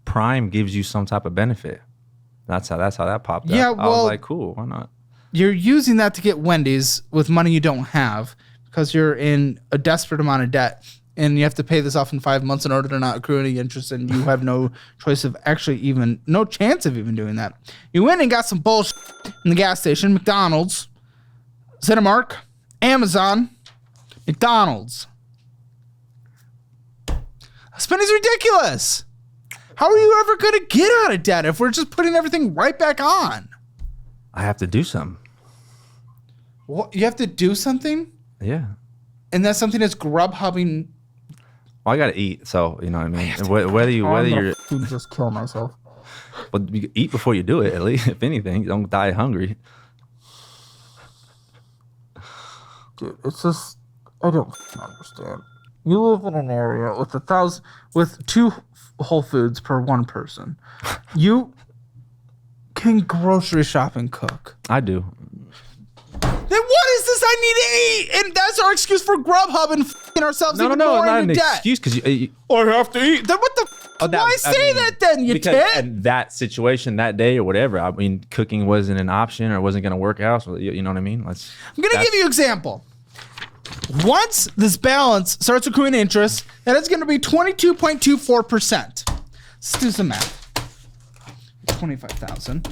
Prime gives you some type of benefit. That's how that popped up. Yeah, I well- was like, cool, why not? You're using that to get Wendy's with money you don't have because you're in a desperate amount of debt and you have to pay this off in 5 months in order to not accrue any interest, and you have no choice of no chance of even doing that. You went and got some bullshit in the gas station, McDonald's, Cinemark, Amazon, McDonald's. Spending's ridiculous. How are you ever going to get out of debt if we're just putting everything right back on? I have to do something. What, you have to do something? Yeah. And that's something that's Grubhubbing. Well, I gotta eat, so you know what I mean. Whether you're, just kill myself. but you eat before you do it. At least, if anything, don't die hungry. Dude, it's just I don't understand. You live in an area with 2 Whole Foods per one person. You can grocery shop and cook. I do. Then what is this I need to eat? And that's our excuse for Grubhub and f***ing ourselves No, even not more an into debt. excuse because you I have to eat. Then what the f***? Why say that then, you because tit? in that situation that day or whatever. I mean, cooking wasn't an option or wasn't gonna work out. So you know what I mean. I'm going to give you an example. Once this balance starts accruing interest, that is going to be 22.24%. Let's do some math. 25,000.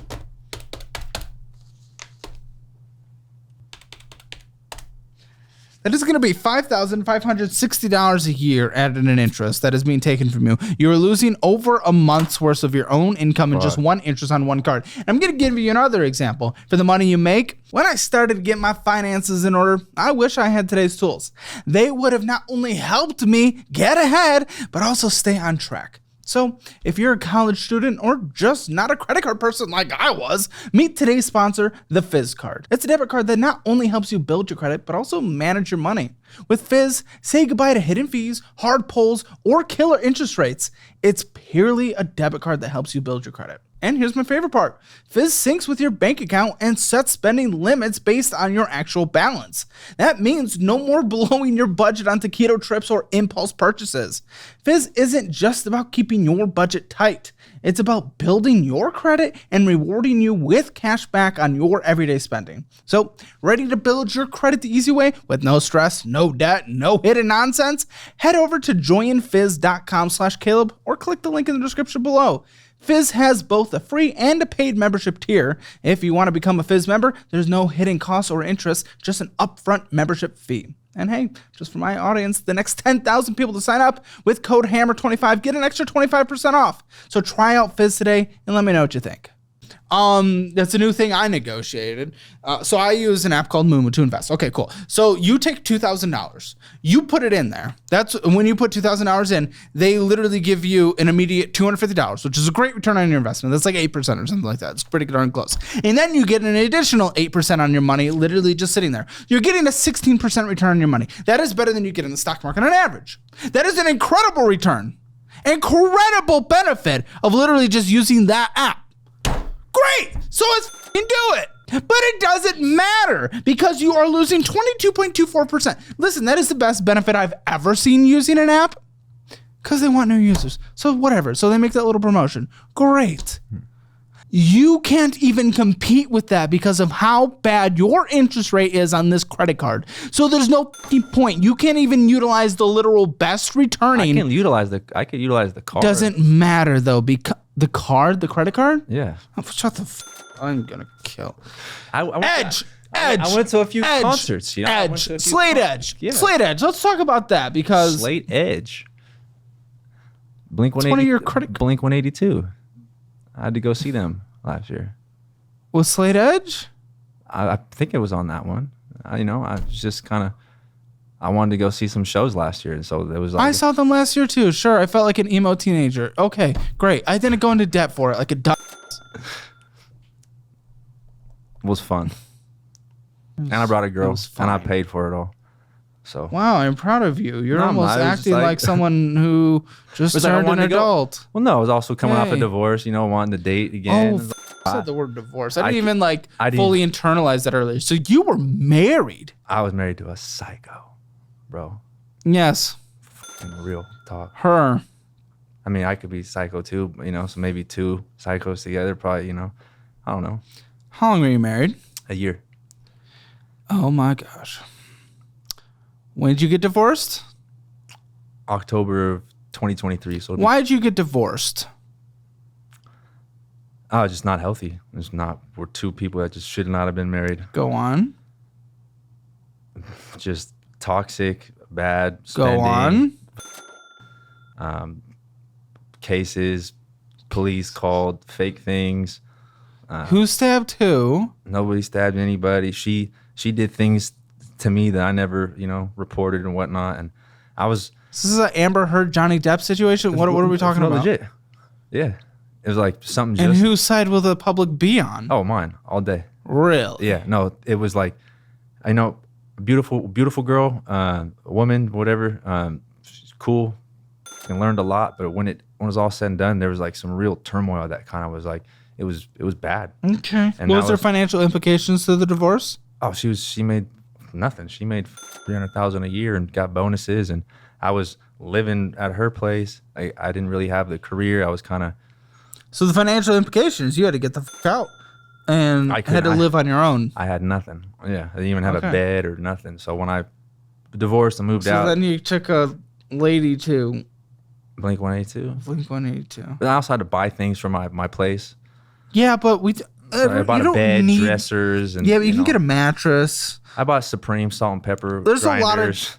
That is going to be $5,560 a year added in interest that is being taken from you. You are losing over a month's worth of your own income in just one interest on one card. And I'm going to give you another example. For the money you make, when I started to get my finances in order, I wish I had today's tools. They would have not only helped me get ahead, but also stay on track. So if you're a college student or just not a credit card person like I was, meet today's sponsor, the Fizz card. It's a debit card that not only helps you build your credit, but also manage your money. With Fizz, say goodbye to hidden fees, hard pulls, or killer interest rates. It's purely a debit card that helps you build your credit. And here's my favorite part. Fizz syncs with your bank account and sets spending limits based on your actual balance. That means no more blowing your budget on taquito trips or impulse purchases. Fizz isn't just about keeping your budget tight. It's about building your credit and rewarding you with cash back on your everyday spending. So, ready to build your credit the easy way with no stress, no debt, no hidden nonsense? Head over to joinfizz.com/Caleb or click the link in the description below. Fizz has both a free and a paid membership tier. If you want to become a Fizz member, there's no hidden costs or interest, just an upfront membership fee. And hey, just for my audience, the next 10,000 people to sign up with code HAMMER25 get an extra 25% off. So try out Fizz today and let me know what you think. That's a new thing I negotiated. So I use an app called Moomoo to invest. Okay, cool. So you take $2,000, you put it in there. That's when you put $2,000 in, they literally give you an immediate $250, which is a great return on your investment. That's like 8% or something like that. It's pretty darn close. And then you get an additional 8% on your money, literally just sitting there. You're getting a 16% return on your money. That is better than you get in the stock market on average. That is an incredible return. Incredible benefit of literally just using that app. Great, so let's do it. But it doesn't matter because you are losing 22.24%. Listen, that is the best benefit I've ever seen using an app because they want new users. So whatever, so they make that little promotion. Great. You can't even compete with that because of how bad your interest rate is on this credit card. So there's no point. You can't even utilize the literal best returning. I could utilize the card. Doesn't matter though because the credit card? Yeah. Oh, shut the I'm gonna kill. I Edge, Edge. I went to a few Edge. concerts. You know, I went to a Edge. few Slate concerts. Edge. Yeah. Slate Edge. Let's talk about that because Slate Edge. Blink one of 180. your critic- Blink 182. I had to go see them last year. was Slate Edge. I think it was on that one. I was just kind of. I wanted to go see some shows last year, so it was like I saw them last year too. Sure, I felt like an emo teenager. Okay, great. I didn't go into debt for it like a dumb. was fun. And I brought a girl, was and I fine. paid for it all. So Wow, I'm proud of you. You're No, I'm almost not. It was just acting like- like someone who just It's like I turned an wanted to go- adult. well, no, I was also coming off a Hey. divorce. Wanting to date again. Oh, I said the word divorce. I didn't I- even I didn't- fully internalize that earlier. So you were married? I was married to a psycho, bro. Yes, In real talk. her. I mean, I could be psycho too. So maybe two psychos together, probably. I don't know, How long were you married? a year. Oh my gosh. When did you get divorced? October of 2023. So Why did you get divorced? I was just not healthy. We're two people that just should not have been married. Go on. Just toxic, bad Go spending, on. cases, police called, fake things. Who stabbed who? Nobody stabbed anybody. She did things to me that I never, reported and whatnot. And I was This is an Amber Heard Johnny Depp situation. What are we talking no, about? Legit. Yeah. It was like something And just whose side will the public be on? oh, mine all day. Really? Yeah, no, it was like, beautiful girl, woman, whatever. She's cool, and learned a lot. But when it was all said and done, there was like some real turmoil that kind of was like, it was bad. Okay. And What that was there was- financial implications to the divorce? Oh, she made nothing. She made $300,000 a year and got bonuses, and I was living at her place. I didn't really have the career. I was kind of So the financial implications, you had to get the fuck out and I had to couldn't- live on your own. I had nothing. Yeah, I didn't even have Okay. a bed or nothing. So when I divorced and moved So out, then you took a lady to Blink 182. Blink-182. But I also had to buy things for my place. Yeah, but So I bought you a don't bed, need. dressers, and Yeah, but you can get a mattress. I bought Supreme salt and pepper There's a lot of- grinders.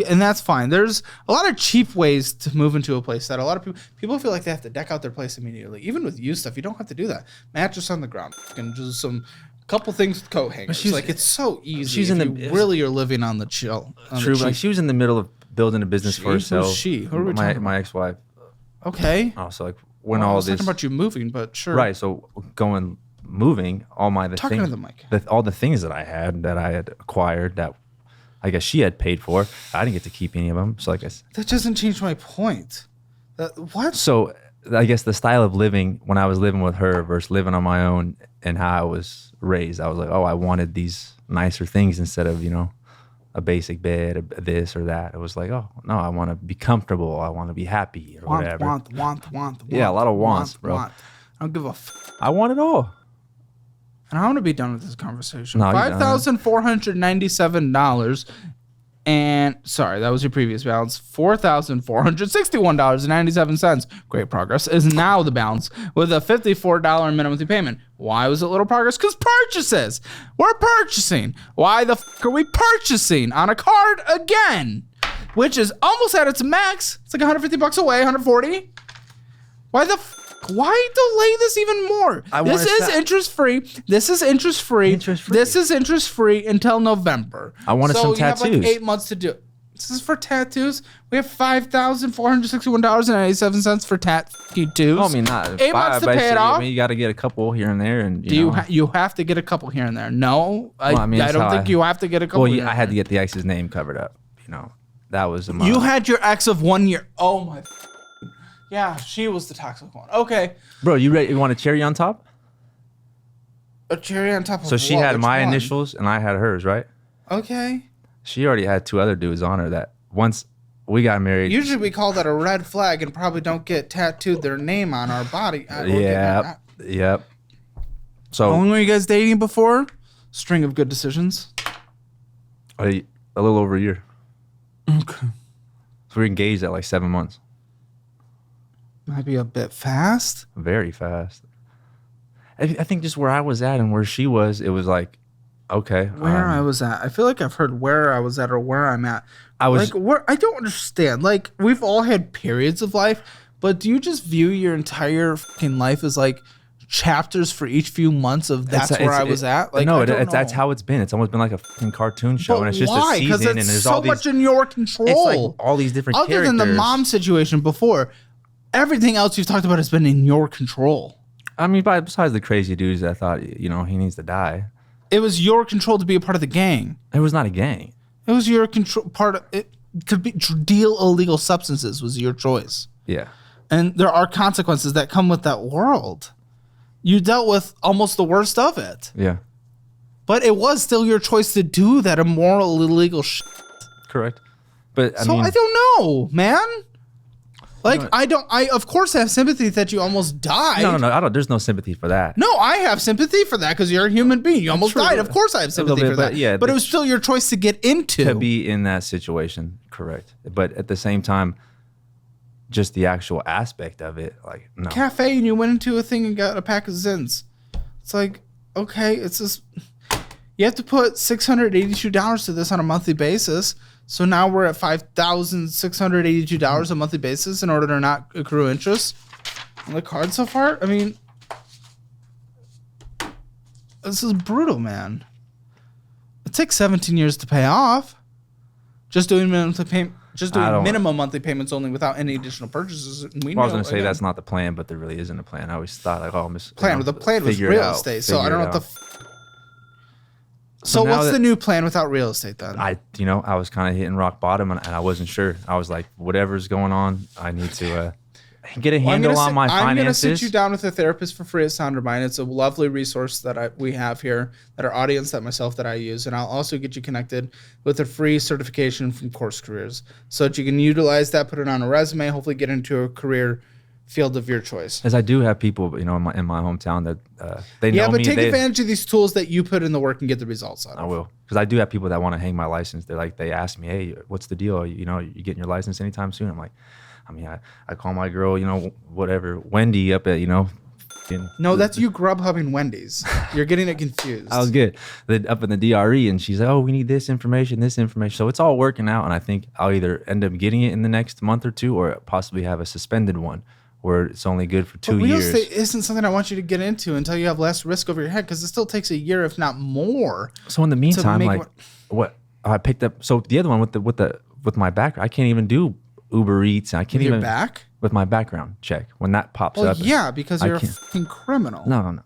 And that's fine. There's a lot of cheap ways to move into a place that a lot of people feel like they have to deck out their place immediately. Even with used stuff, you don't have to do that. Mattress on the ground and just some couple things with coat hangers. she's- Like it's so easy. she's if in the- you really are living on the chill. On True, the like cheap. she was in the middle of building a business She? for herself. Who's she? Who are we my talking my ex-wife. Okay. Oh, so like when Well, I all was this talking about you moving, but sure. right, so moving all my Talking things, to the mic. all the things that I had acquired that I guess she had paid for. I didn't get to keep any of them. So That doesn't change my point. What? so I guess the style of living when I was living with her versus living on my own and how I was raised, I was like, oh, I wanted these nicer things instead of, a basic bed, this or that. It was like, oh, no, I want to be comfortable. I want to be happy or whatever. Want. Yeah, a lot of wants, bro. I don't give a I want it all. And I want to be done with this conversation. No, you don't. $5,497. And sorry, that was your previous balance. $4,461.97. Great progress is now the balance with a $54 minimum payment. Why was it little progress? Because purchases. We're purchasing. Why the fuck are we purchasing on a card again? Which is almost at its max. It's like $150 away, 140. Why the why delay this even more? This is interest-free. This is interest-free. Interest-free. This is interest-free until November. I wanted some you have like tattoos. 8 months to do it. This is for tattoos. We have $5,461.97 for tattoos. I mean, not 8 months to but pay it off. I mean, you got to get a couple here and there, and Do you have to get a couple here and there? No, I Well, I mean, that's don't how think you have to get a couple. Well, here I and had to there. get the ex's name covered up. That was a You had your ex of 1 year. Oh my. Yeah, she was the toxic one. Okay, bro. You ready? You want a cherry on top? a cherry on top of. So she what? had Which my one? initials and I had hers, right? Okay. She already had 2 other dudes on her that once we got married. Usually we call that a red flag and probably don't get tattooed their name on our body. Yep. How So long were you guys dating before? String of good decisions. a little over a year. Okay. So we were engaged at like 7 months. Might be a bit fast. Very fast. I think just where I was at and where she was, it was like Okay. Where I was at. I feel like I've heard where I was at or where I'm at. I was like where I don't understand. Like we've all had periods of life, but do you just view your entire fucking life as like chapters for each few months of that's where I was at? Like no, that's how it's been. It's almost been like a fucking cartoon show, but and it's just why? a season, and there's so all these much in your control. It's like all these different Other characters. than the mom situation before, everything else you've talked about has been in your control. I mean, besides the crazy dudes that thought he needs to die. It was your control to be a part of the gang. It was not a gang. It was your control part of it to deal illegal substances was your choice. Yeah. And there are consequences that come with that world. You dealt with almost the worst of it. Yeah. But it was still your choice to do that immoral, illegal shit. Correct. But I don't know, man. Like, I of course have sympathy that you almost died. No, I don't. There's no sympathy for that. No, I have sympathy for that because you're a human being. You almost died. Of course I have sympathy for that. Yeah, but it was still your choice to get into. To be in that situation, correct. But at the same time, just the actual aspect of it, like, no. Cafe, and you went into a thing and got a pack of Zins. It's like, okay, it's just, you have to put $682 to this on a monthly basis. So now we're at $5,682 a monthly basis in order to not accrue interest on the card so far. I mean, this is brutal, man. It takes 17 years to pay off. Just doing minimum monthly payments only without any additional purchases. And I was going to say that's not the plan, but there really isn't a plan. I always thought like, the plan was real estate. So I don't know what the. So what's the new plan without real estate then? I was kind of hitting rock bottom and I wasn't sure. I was like, whatever's going on, I need to get a handle on my finances. I'm going to sit you down with a therapist for free at Soundermind. It's a lovely resource that we have here, that our audience, that myself, that I use. And I'll also get you connected with a free certification from Course Careers so that you can utilize that, put it on a resume, hopefully get into a career field of your choice. As I do have people, in my hometown that they know me. Yeah, but take advantage of these tools that you put in the work and get the results out of. I will, because I do have people that want to hang my license. They ask me, hey, what's the deal? You getting your license anytime soon? I'm like, I call my girl, whatever, Wendy up at, No, that's you Grubhubbing Wendy's. You're getting it confused. I was good. Up in the DRE, and she's like, oh, we need this information. So it's all working out, and I think I'll either end up getting it in the next month or two or possibly have a suspended one where it's only good for 2 years. Real estate isn't something I want you to get into until you have less risk over your head, because it still takes a year, if not more. So in the meantime, what I picked up. So the other one with my background, I can't even do Uber Eats. I can't even back with my background check when that pops up. Yeah, because you're a fucking criminal. No.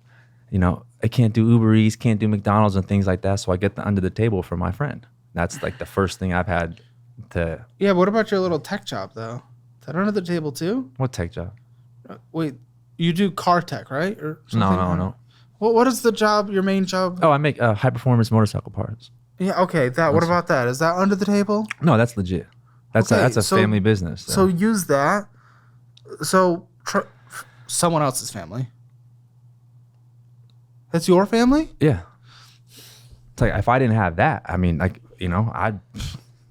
I can't do Uber Eats, can't do McDonald's and things like that. So I get the under the table for my friend. That's like the first thing I've had to. Yeah. What about your little tech job though? Is that under the table too? What tech job? Wait, you do car tech, right? Or No. What is the job? Your main job? Oh, I make high performance motorcycle parts. Yeah. Okay. What about that? Is that under the table? No, that's legit. That's a family business. So use that. So someone else's family. That's your family? Yeah. It's like if I didn't have that, I mean, like I,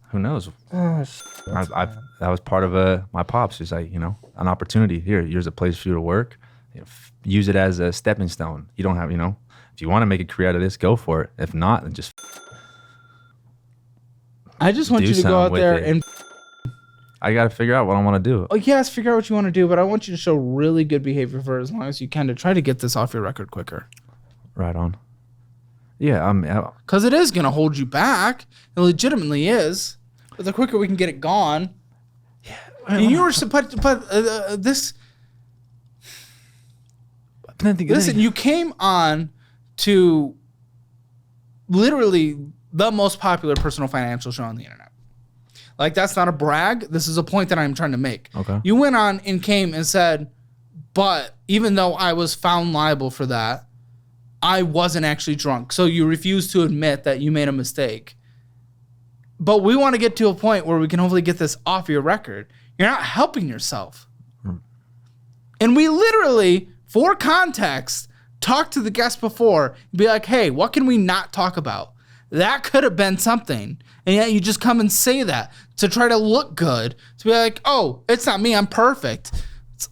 who knows? That was part of my pops. It's like an opportunity. Here's a place for you to work. Use it as a stepping stone. You don't have if you want to make a career out of this, go for it. If not, then just. I just want you to go out there and. I got to figure out what I want to do. Oh, yes, figure out what you want to do, but I want you to show really good behavior for as long as you can to try to get this off your record quicker. Right on. Yeah, because it is going to hold you back. It legitimately is. But the quicker we can get it gone. Yeah. And you were this. Listen, you came on to literally the most popular personal financial show on the internet. Like, that's not a brag. This is a point that I'm trying to make. Okay. You went on and came and said, but even though I was found liable for that, I wasn't actually drunk. So you refuse to admit that you made a mistake. But we want to get to a point where we can hopefully get this off your record. You're not helping yourself. And we literally, for context, talked to the guest before and be like, hey, what can we not talk about? That could have been something. And yet you just come and say that to try to look good. To be like, oh, it's not me. I'm perfect.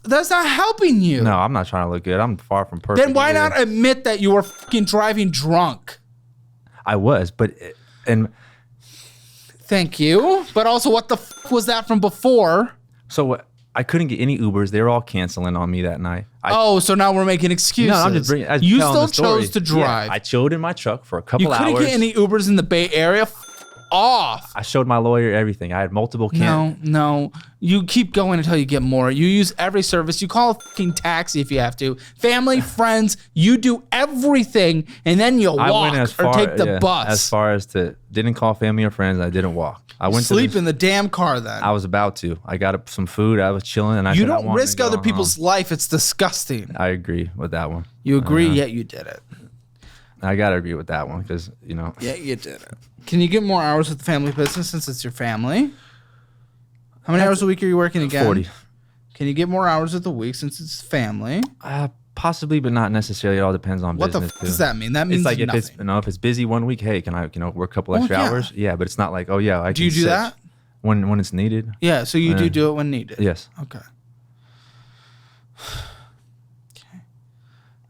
That's not helping you. No, I'm not trying to look good. I'm far from perfect. Then why not admit that you were fucking driving drunk? I was, and Thank you. But also, what the was that from before? so I couldn't get any Ubers. They were all canceling on me that night. So now we're making excuses. No, I'm just bringing. You still chose to drive. Yeah, I chilled in my truck for a couple you hours. couldn't get any Ubers in the Bay Area. Off. I showed my lawyer everything. I had multiple No. You keep going until you get more. You use every service. You call a fucking taxi if you have to. Family, friends, you do everything, and then you walk or take the bus. As far as didn't call family or friends. I didn't walk. I went sleep in the damn car then. I was about to. I got some food. I was chilling, and you don't risk other people's life. It's disgusting. I agree with that one. You agree, yet you did it. I gotta agree with that one because Yeah, you did it. Can you get more hours with the family business since it's your family? How many hours a week are you working again? 40. Can you get more hours of the week since it's family? Possibly, but not necessarily. It all depends on what business. What does that mean? That means it's like nothing. if it's busy one week, hey, can I work a couple extra hours? Yeah, but it's not like I do you do that when it's needed? Yeah, so you do it when needed. Yes. Okay.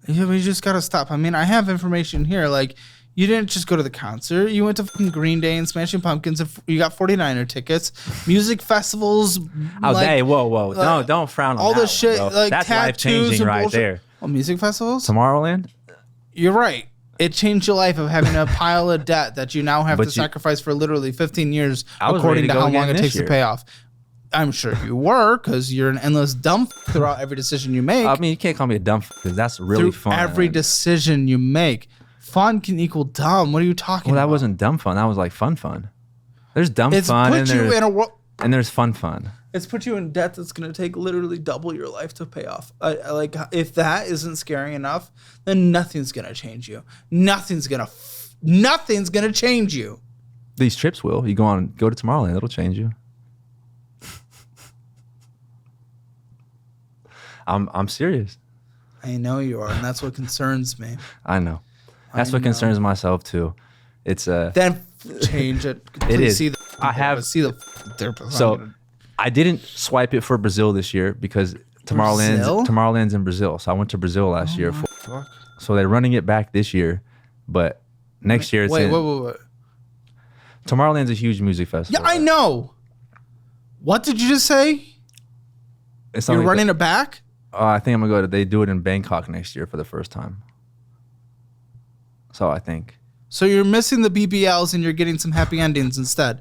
Yeah, we just gotta stop. I mean, I have information here. Like, you didn't just go to the concert. You went to fucking Green Day and Smashing Pumpkins. And you got 49er tickets. Music festivals. Hey, whoa. Don't frown on all that the shit. one, like that's life changing right bullshit. There. Oh, music festivals? Tomorrowland? You're right. It changed your life of having a pile of debt that you now have to sacrifice for literally 15 years, according to how long it takes to pay off. I'm sure you were, because you're an endless dumb throughout every decision you make. I mean, you can't call me a dumb because that's really fun. Every decision you make. Fun can equal dumb. What are you talking about? Well, that wasn't dumb fun. That was like fun. There's dumb fun and there's fun. It's put you in debt that's going to take literally double your life to pay off. Like, if that isn't scary enough, then nothing's going to change you. Nothing's going to change you. These trips will. You go to Tomorrowland. It'll change you. I'm serious. I know you are, and that's what concerns me. I know. That's what concerns myself too. It's then change it. It is. See the therapist. So I didn't swipe it for Brazil this year because Tomorrowland's in Brazil. So I went to Brazil last year. So they're running it back this year, but next year it's wait. Tomorrowland's a huge music festival. Yeah, I know. What did you just say? You're running it back? I think I'm gonna go. They do it in Bangkok next year for the first time. So I think. So you're missing the BBLs and you're getting some happy endings instead.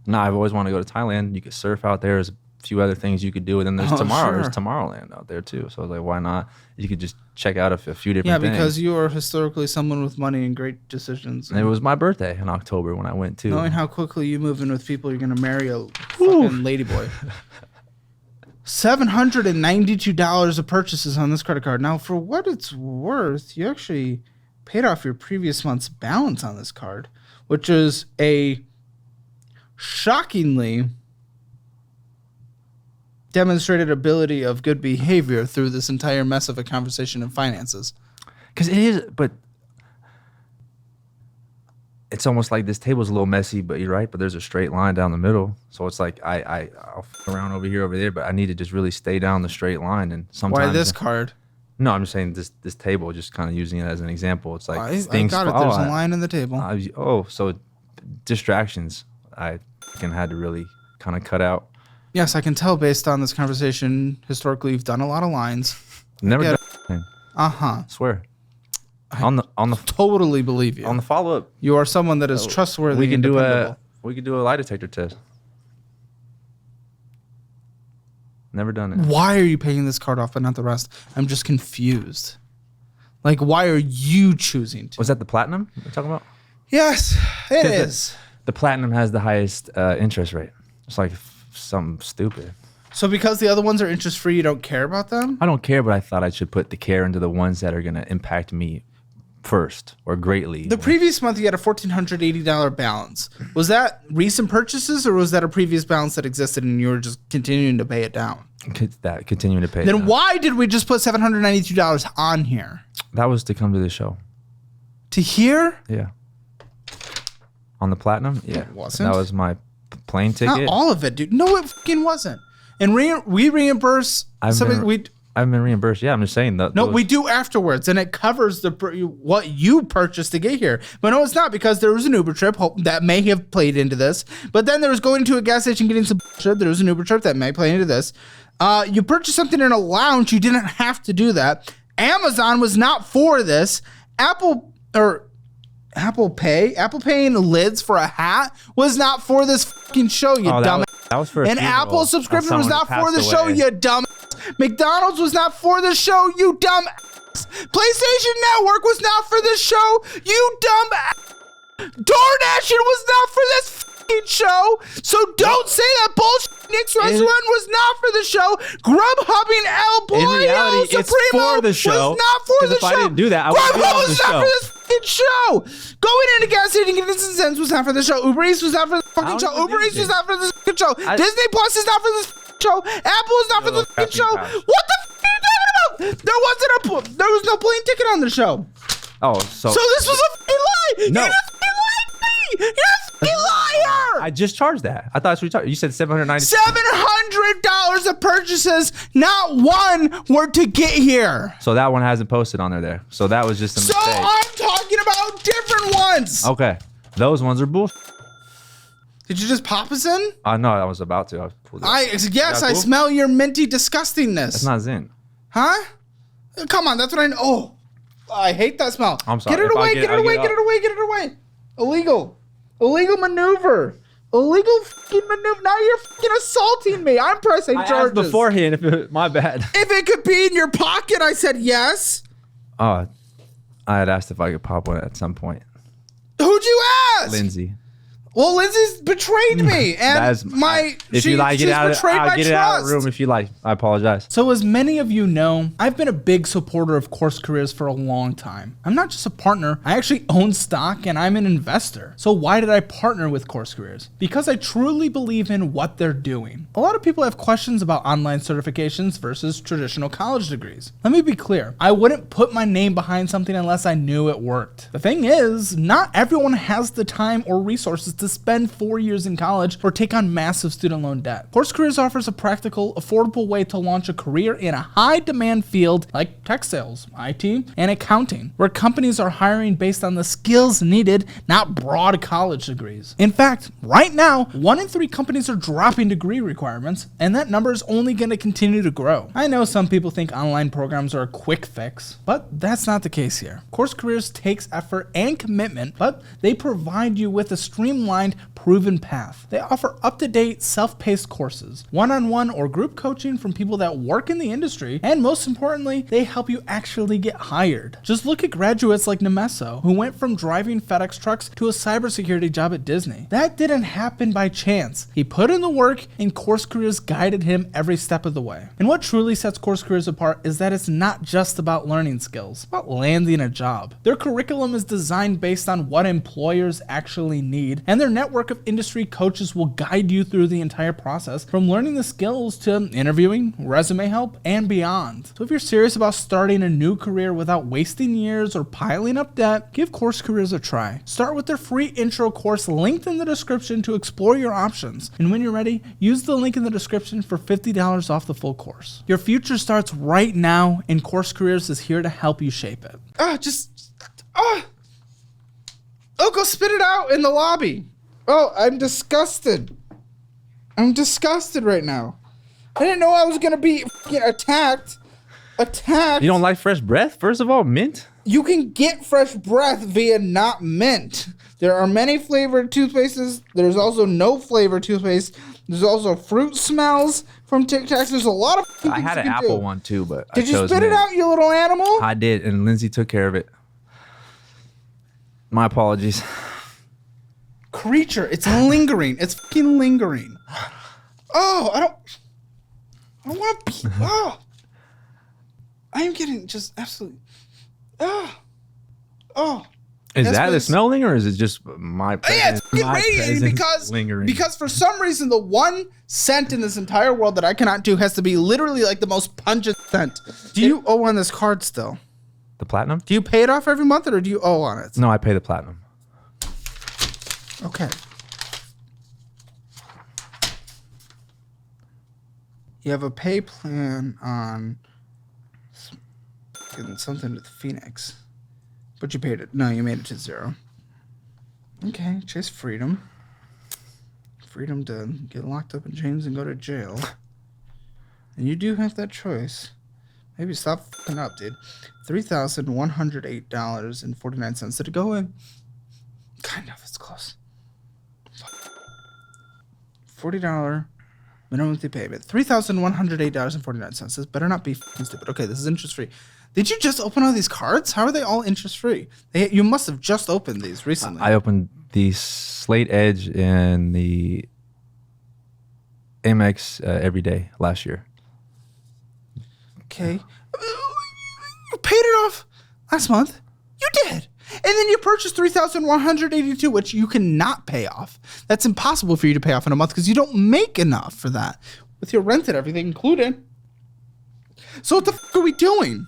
No, I've always wanted to go to Thailand. You could surf out there. There's a few other things you could do. And then there's There's Tomorrowland out there too. So I was like, why not? You could just check out a few different things. Yeah, because you are historically someone with money and great decisions. And it was my birthday in October when I went too. Knowing how quickly you move in with people, you're going to marry a fucking ladyboy. $792 of purchases on this credit card. Now, for what it's worth, you actually paid off your previous month's balance on this card, which is a shockingly demonstrated ability of good behavior through this entire mess of a conversation in finances. Because it is, but it's almost like this table's a little messy, but you're right, but there's a straight line down the middle. So it's like I'll f around over here, over there, but I need to just really stay down the straight line. And sometimes why this card? No, I'm just saying this table, just kind of using it as an example. It's like I got it. There's a line in the table. So distractions I had to really kind of cut out. Yes, I can tell based on this conversation. Historically, you've done a lot of lines. Never done anything. Swear. On the totally believe you. On the follow up, you are someone that is trustworthy. We can do a lie detector test. Never done it. Why are you paying this card off but not the rest? I'm just confused. Like, why are you choosing to? Was that the platinum we're talking about? Yes, it is. The platinum has the highest interest rate. It's like something stupid. So because the other ones are interest free, you don't care about them? I don't care, but I thought I should put the care into the ones that are going to impact me first or greatly. The previous month you had a $1,480 balance. Was that recent purchases or was that a previous balance that existed and you were just continuing to pay it down? Continuing to pay it down. Then why did we just put $792 on here? That was to come to the show. To here? Yeah. On the platinum? Yeah. It wasn't. That was my plane ticket. Not all of it, dude. No, it fucking wasn't. And we reimburse something. I haven't been reimbursed. Yeah, I'm just saying that. No, we do afterwards, and it covers what you purchased to get here. But no, it's not, because there was an Uber trip that may have played into this. But then there was going to a gas station getting some shit. There was an Uber trip that may play into this. You purchased something in a lounge. You didn't have to do that. Amazon was not for this. Apple paying lids for a hat was not for this fucking show, you dumb. That was for a funeral. Apple subscription was not for the show, away. you dumb. McDonald's was not for the show, you dumb. PlayStation Network was not for this show, you dumb. DoorDashing was not for this fucking show, so don't say that bullshit. Nick's Restaurant was not for the show. Grubhubbing El Pollo In reality, Supremo it's for the show. was not for the if show. I didn't do that, I wouldn't be on Grubhub the was not show. for this fucking show. Going into gas station getting some cents was not for the show. Uber Eats was not for the fucking show. Uber Eats was not for this fucking show. Disney Plus is not for this fucking show. Apple is not for this fucking show. What the fuck are you talking about? There was no plane ticket on the show. Oh, so this was a fucking lie. No. You just fucking lied to me. You're a fucking liar. I just charged that. I thought that's what you charged. You said $790. $700 of purchases, not one were to get here. So that one hasn't posted on there. So that was just a So mistake. I'm talking about different ones. Okay, those ones are bullshit. Did you just pop us in? No, I was about to. Yes, I cool? smell your minty disgustingness. It's not Zin. Huh? Come on, that's what I know. Oh, I hate that smell. I'm sorry. Get it If I away, get- get I it away, get get up. it away, get it away. Illegal maneuver. Illegal fucking maneuver. Now you're fucking assaulting me. I'm pressing I charges. asked beforehand if it, my bad. If it could be in your pocket, I said yes. Oh, I had asked if I could pop one at some point. Who'd you ask? Lindsay. Well, Lindsay's betrayed me, and If you like, get out of my get it out of the trust. room. If you like, I apologize. So as many of you know, I've been a big supporter of Course Careers for a long time. I'm not just a partner, I actually own stock and I'm an investor. So why did I partner with Course Careers? Because I truly believe in what they're doing. A lot of people have questions about online certifications versus traditional college degrees. Let me be clear, I wouldn't put my name behind something unless I knew it worked. The thing is, not everyone has the time or resources to spend 4 years in college or take on massive student loan debt. Course Careers offers a practical, affordable way to launch a career in a high-demand field like tech sales, IT, and accounting, where companies are hiring based on the skills needed, not broad college degrees. In fact, right now, 1 in 3 companies are dropping degree requirements, and that number is only going to continue to grow. I know some people think online programs are a quick fix, but that's not the case here. Course Careers takes effort and commitment, but they provide you with a streamlined, proven path. They offer up-to-date, self-paced courses, one-on-one or group coaching from people that work in the industry, and most importantly, they help you actually get hired. Just look at graduates like Nemeso, who went from driving FedEx trucks to a cybersecurity job at Disney. That didn't happen by chance. He put in the work, and Course Careers guided him every step of the way. And what truly sets Course Careers apart is that it's not just about learning skills, it's about landing a job. Their curriculum is designed based on what employers actually need, and their network of industry coaches will guide you through the entire process, from learning the skills to interviewing, resume help, and beyond. So if you're serious about starting a new career without wasting years or piling up debt, give Course Careers a try. Start with their free intro course linked in the description to explore your options. And when you're ready, use the link in the description for $50 off the full course. Your future starts right now, and Course Careers is here to help you shape it. Oh, go spit it out in the lobby. Oh, I'm disgusted. I'm disgusted right now. I didn't know I was going to be fucking attacked. You don't like fresh breath? First of all, mint? You can get fresh breath via not mint. There are many flavored toothpastes. There's also no flavored toothpaste. There's also fruit smells from Tic Tacs. There's a lot of things I had an you can apple do. one too, but Did I you chose spit it mint. out, you little animal? I did, and Lindsay took care of it. My apologies. Creature, it's lingering. It's fucking lingering. Oh, I don't want to pee. Oh. I am getting just absolutely. Oh. Is That's that what the it's- smelling, or is it just my Yeah, it's presence? fucking My radiating presence lingering? because for some reason the one scent in this entire world that I cannot do has to be literally like the most pungent scent. Do you owe on this card still? The platinum? Do you pay it off every month or do you owe on it? No, I pay the platinum. Okay. You have a pay plan on fucking something with Phoenix. But you paid it. No, you made it to 0. Okay, chase freedom. Freedom to get locked up in chains and go to jail. And you do have that choice. Maybe stop fucking up, dude. $3,108.49. Did it go in? Kind of. It's close. $40 minimum monthly payment. $3,108.49. This better not be fucking stupid. Okay, this is interest free. Did you just open all these cards? How are they all interest free? You must have just opened these recently. I opened the Slate Edge and the Amex every day last year. Okay. You paid it off last month. You did. And then you purchased $3,182, which you cannot pay off. That's impossible for you to pay off in a month because you don't make enough for that with your rent and everything included. So what the fuck are we doing?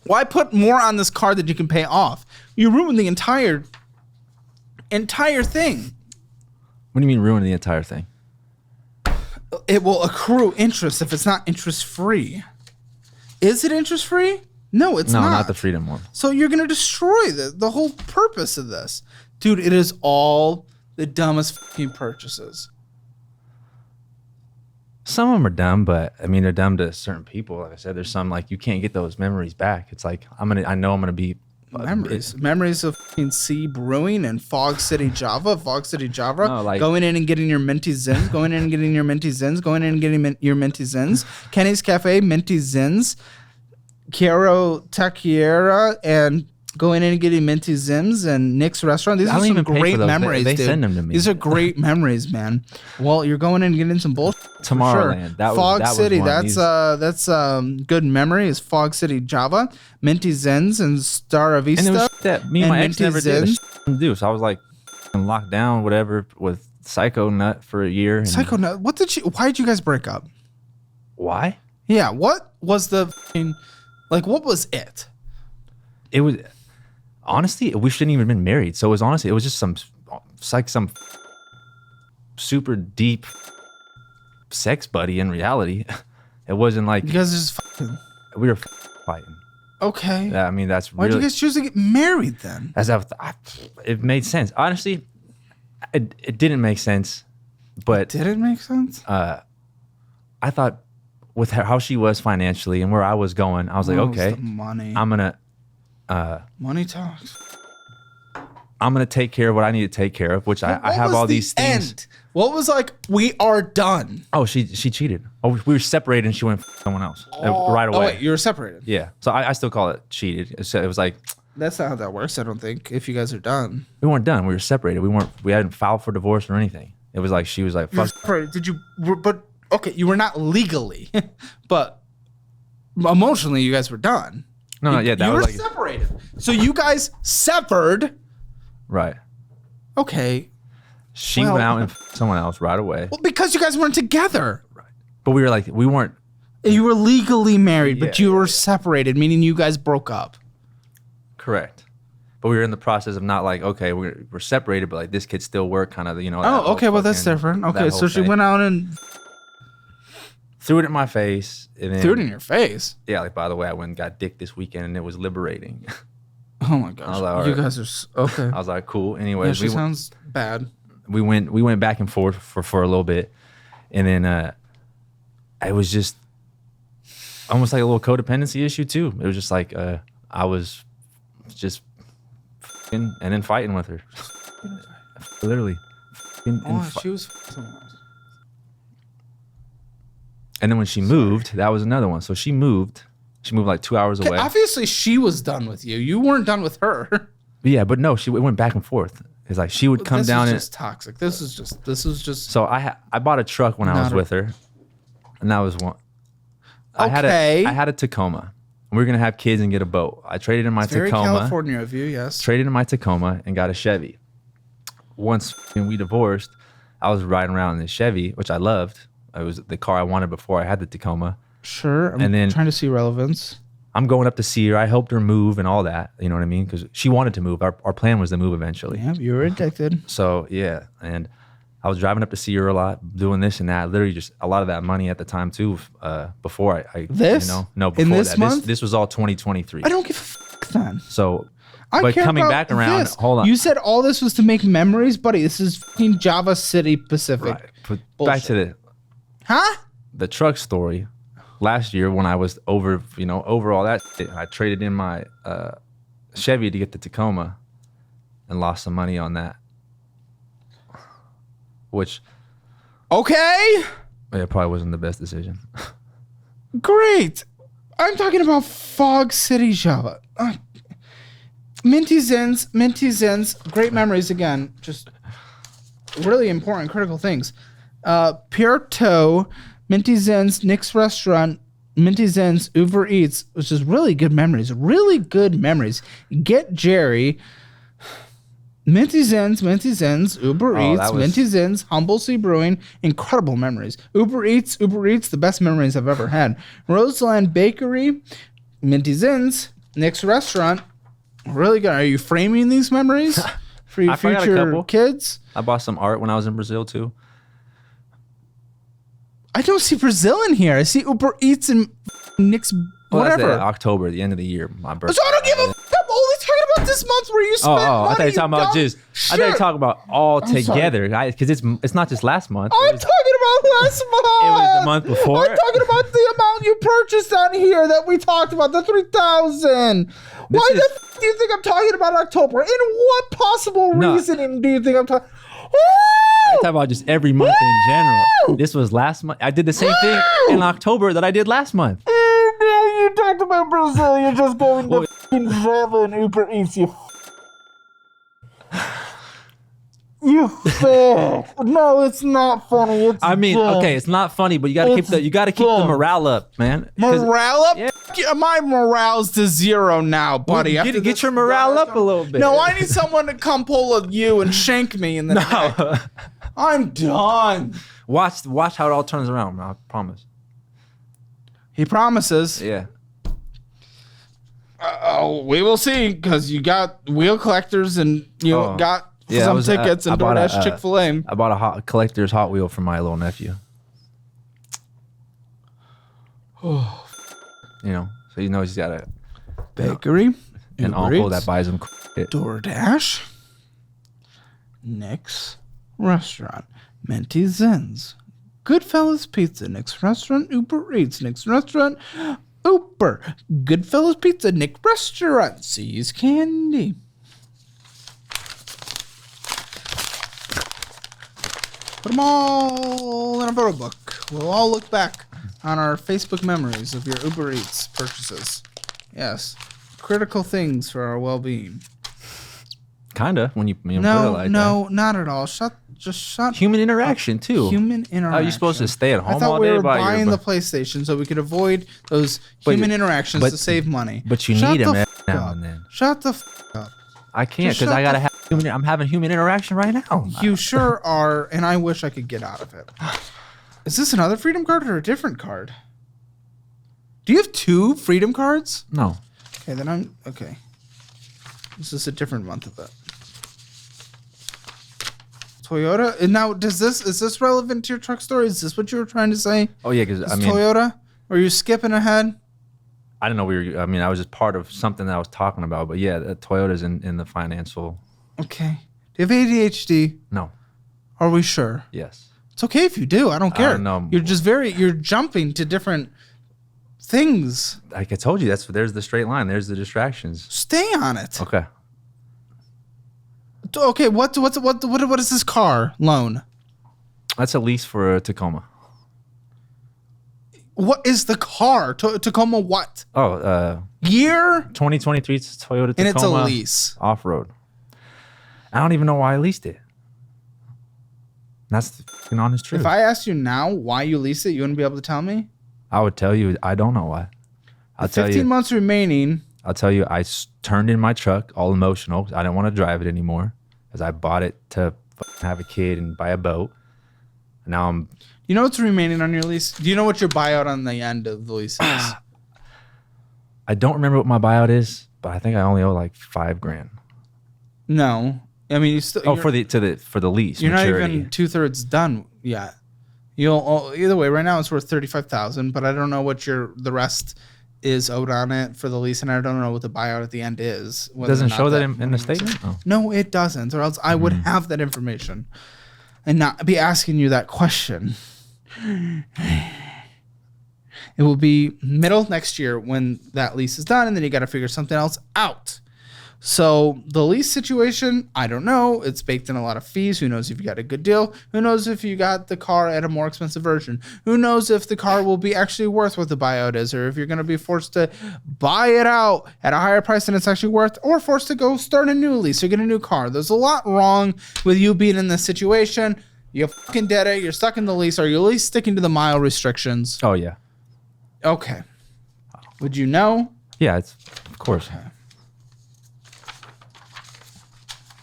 Why put more on this card that you can pay off? You ruined the entire thing. What do you mean ruin the entire thing? It will accrue interest if it's not interest free. Is it interest free? No, it's not. No, not the freedom one. So you're going to destroy the whole purpose of this. Dude, it is all the dumbest fucking purchases. Some of them are dumb, but I mean, they're dumb to certain people. Like I said, there's some like you can't get those memories back. It's like I know I'm gonna be memories of fucking Sea Brewing and Fog City Java. No, like, going in and getting your minty zins. Going in and getting your minty zins. Kenny's Cafe minty zins. Chiaro Taquiera and going in and getting minty zims and Nick's Restaurant. These are some great memories, they dude. Send them to me. These are great memories, man. Well, you're going in and getting some bullshit. Tomorrowland. Sure. Fog City. That's good memory. Is Fog City Java, Minty Zens, and Star Vista. And it was that me and my ex never did Zens. do. So I was like locked down, whatever, with Psycho Nut for a year. And Psycho Nut. Why did you guys break up? Why? Yeah. What was the what was it? It was honestly, we shouldn't even have been married. So it was just some super deep sex buddy in reality. It wasn't like you guys just fucking. We were fighting. Okay. Yeah, I mean that's why'd really, you guys choose to get married then? It made sense. Honestly, it didn't make sense, but did it make sense? I thought with how she was financially and where I was going, I was like, okay, money. I'm gonna money talks. I'm gonna take care of what I need to take care of, which I have all these things. End? What was like? We are done. Oh, she cheated. Oh, we were separated, and she went with someone else right away. Oh wait, you were separated. Yeah, so I still call it cheated. It was like that's not how that works. I don't think. If you guys are done, we weren't done. We were separated. We hadn't filed for divorce or anything. It was like she was like, "Fuck." Did you? But okay, you were not legally, but emotionally, you guys were done. No, yeah, that was like separated. So you guys severed. Right. Okay. She went out and someone else right away. Well, because you guys weren't together. Right. But we weren't. You were legally married, but you were separated, meaning you guys broke up. Correct. But we were in the process of not like, okay, we're separated, but like this could still work, kind of, Oh, okay, well that's different. Okay, so she went out and threw it in my face. And then, threw it in your face? Yeah, like by the way, I went and got dick this weekend, and it was liberating. Oh my gosh, like, you guys are okay. I was like, cool. Anyways, she sounds bad. We went back and forth for a little bit, and then it was just almost like a little codependency issue too. It was just like I was just and then fighting with her, literally. She was someone else. And then when she moved, that was another one. So she moved like 2 hours away. Obviously, she was done with you. You weren't done with her. Yeah, but no, it went back and forth. It's like she would come down. This is just toxic. This is just. So I bought a truck when I was with her, and that was one. I had a Tacoma. We were gonna have kids and get a boat. I traded in my Tacoma. Very California of you, yes. Traded in my Tacoma and got a Chevy. Once we divorced, I was riding around in this Chevy, which I loved. It was the car I wanted before I had the Tacoma. Sure. And then trying to see relevance. I'm going up to see her. I helped her move and all that. You know what I mean? Because she wanted to move. Our plan was to move eventually. Yeah, you were addicted. So yeah, and I was driving up to see her a lot, doing this and that. Literally, just a lot of that money at the time too. Before I this, you know, no, before in this that, month, this was all 2023. I don't give a fuck then. So, I but care coming about back around, this. hold on. You said all this was to make memories, buddy. This is fucking Java City Pacific. Right. But back to the truck story. Last year when I was over all that shit, I traded in my Chevy to get the Tacoma and lost some money on that. Which, okay, it probably wasn't the best decision. great. I'm talking about Fog City Java. Minty Zens, great memories again. Just really important, critical things. Pierto, Minty Zens, Nick's Restaurant, Minty Zens, Uber Eats, which is really good memories. Really good memories. Get Jerry, Minty Zens, Uber Eats, Minty Zens, Humble Sea Brewing, incredible memories. Uber Eats, the best memories I've ever had. Roseland Bakery, Minty Zens, Nick's Restaurant, really good. Are you framing these memories for your future kids? I bought some art when I was in Brazil too. I don't see Brazil in here. I see Uber Eats and Nick's whatever. That's October, the end of the year, my birthday. So I don't give a fuck. I'm only talking about this month where you spent money. I thought you were talking about just. Shit. I thought you were talking about all together, guys, because it's not just last month. I'm talking about last month. It was the month before. I'm talking about the amount you purchased on here that we talked about, the 3,000. Why the f do you think I'm talking about October? In what possible reasoning do you think I'm talking? I'm talking about just every month in general. This was last month. I did the same thing in October that I did last month. You talked about Brazil. You're just going to Java and Uber Eats. You fake. No, it's not funny. Okay, it's not funny, but you gotta keep the morale up, man. Morale up? Yeah. My morale's to zero now, buddy. Well, get your morale up a little bit. No, I need someone to come pull a you and shank me in the neck. I'm done. Watch how it all turns around, man. I promise. He promises. Yeah. We will see, because you got wheel collectors and you got some tickets and DoorDash Chick-fil-A. I bought a collector's Hot Wheel for my little nephew. So he's got a bakery, an uncle that buys him DoorDash, Nick's Restaurant, Minty Zens, Goodfellas Pizza, Nick's Restaurant, Uber Eats, Nick's Restaurant, Uber, Goodfellas Pizza, Nick Restaurant, See's Candy. Put them all in a photo book. We'll all look back on our Facebook memories of your Uber Eats purchases. Yes. Critical things for our well-being. Kinda, when you put it like that. No, not at all. Shut. Human interaction too. Human interaction. Are you supposed to stay at home all day? I thought we were buying the PlayStation so we could avoid those human interactions to save money. But you need them now and then. Shut the f up. I can't, because I gotta have I'm having human interaction right now. You sure are, and I wish I could get out of it. Is this another Freedom card or a different card? Do you have 2 Freedom cards? No. Okay, then okay. This is a different month of it. Toyota. And now, is this relevant to your truck story? Is this what you were trying to say? Oh yeah, because Toyota. Or are you skipping ahead? I didn't know I was just part of something that I was talking about, but yeah, Toyota's in the financial. Okay. Do you have ADHD? No. Are we sure? Yes. It's okay if you do. I don't care. No. You're just you're jumping to different things. Like I told you, there's the straight line. There's the distractions. Stay on it. Okay. Okay. What is this car loan? That's a lease for a Tacoma. What is the car? Tacoma what? Year? 2023 Toyota Tacoma. And it's a lease. Off-road. I don't even know why I leased it. That's the fucking honest truth. If I asked you now why you leased it, you wouldn't be able to tell me? I would tell you I don't know why. I'll tell you. 15 months remaining. I'll tell you, I turned in my truck all emotional. I didn't want to drive it anymore because I bought it to have a kid and buy a boat. Now I'm... You know what's remaining on your lease? Do you know what your buyout on the end of the lease is? I don't remember what my buyout is, but I think I only owe like $5,000. No. I mean, you still. Oh, for the lease. You're maturity. not even 2/3 done yet. You'll either way. Right now, it's worth $35,000, but I don't know what the rest is owed on it for the lease, and I don't know what the buyout at the end is. It doesn't show that in the statement. Oh. No, it doesn't, or else I would have that information and not be asking you that question. It will be middle next year when that lease is done, and then you got to figure something else out. So the lease situation, I don't know. It's baked in a lot of fees. Who knows if you got a good deal? Who knows if you got the car at a more expensive version? Who knows if the car will be actually worth what the buyout is, or if you're going to be forced to buy it out at a higher price than it's actually worth, or forced to go start a new lease or get a new car. There's a lot wrong with you being in this situation. You fucking did it. You're stuck in the lease. Are you at least sticking to the mile restrictions? Oh, yeah. Okay. Would you know? Yeah, it's of course. Okay.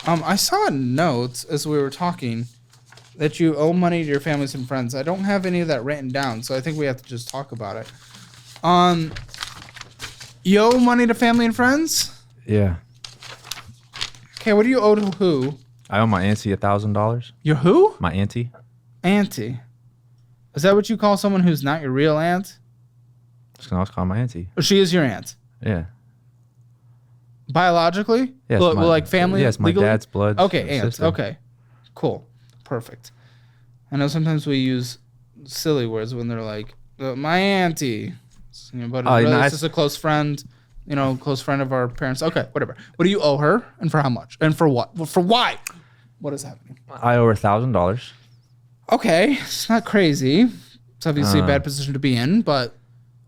I saw notes as we were talking that you owe money to your families and friends. I don't have any of that written down, so I think we have to just talk about it. You owe money to family and friends? Yeah. Okay, what do you owe to who? I owe my auntie $1,000. Your who? My auntie. Auntie. Is that what you call someone who's not your real aunt? Just gonna call my auntie. Or she is your aunt? Yeah. Biologically? Yes. Well, like family? Yes, my legally? dad's blood. Okay, aunt. sister. Okay. Cool. Perfect. I know sometimes we use silly words when they're like, my auntie. But really, it's just a close friend, close friend of our parents. Okay, whatever. What do you owe her and for how much? And for what? Well, for why? What is happening? I owe her $1,000. Okay, it's not crazy. It's obviously a bad position to be in, but...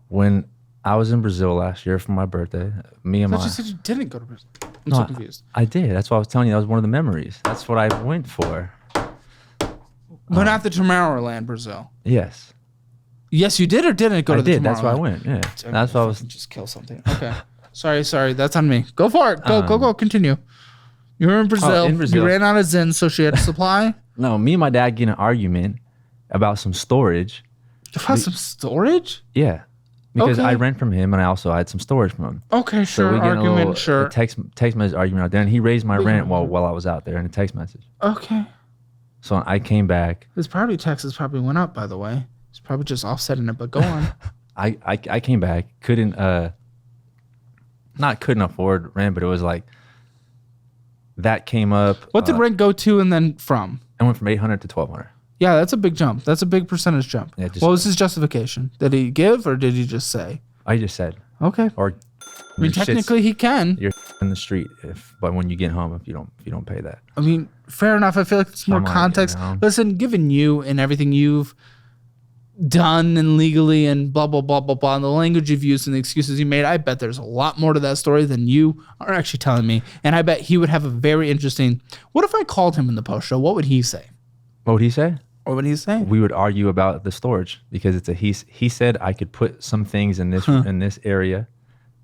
When I was in Brazil last year for my birthday, me and I my... thought you said you didn't go to Brazil. I'm so confused. I did. That's why I was telling you. That was one of the memories. That's what I went for. But not the Tomorrowland, Brazil. Yes. Yes, you did or didn't go to the Tomorrowland? That's why I went. Yeah. That's why I was... Just kill something. Okay. Sorry. That's on me. Go for it. Go. Continue. You were in Brazil. You ran out of Zen, so she had to supply? No, me and my dad get in an argument about some storage. About some storage? Yeah. Because Okay. I rent from him, and I also had some storage from him. Okay, So sure. we get Argument, sure. a text message argument out there, and he raised my rent while I was out there in a text message. Okay. So I came back. His property taxes probably went up, by the way. He's probably just offsetting it, but go on. I came back, couldn't afford rent, but it was like that came up. What did rent go to and then from? I went from $800 to $1,200. Yeah, that's a big jump. That's a big percentage jump. Yeah, What was his justification? Did he give or did he just say? I just said. Okay. Or I mean, technically he can. You're in the street but when you get home if you don't pay that. I mean, fair enough. I feel like it's more I'm like, context. Listen, given you and everything you've done and legally and blah, blah, blah, blah, blah, and the language you've used and the excuses you made, I bet there's a lot more to that story than you are actually telling me. And I bet he would have a very interesting... What if I called him in the post show? What would he say? What would he say? What would he say? We would argue about the storage because it's he said I could put some things in this area,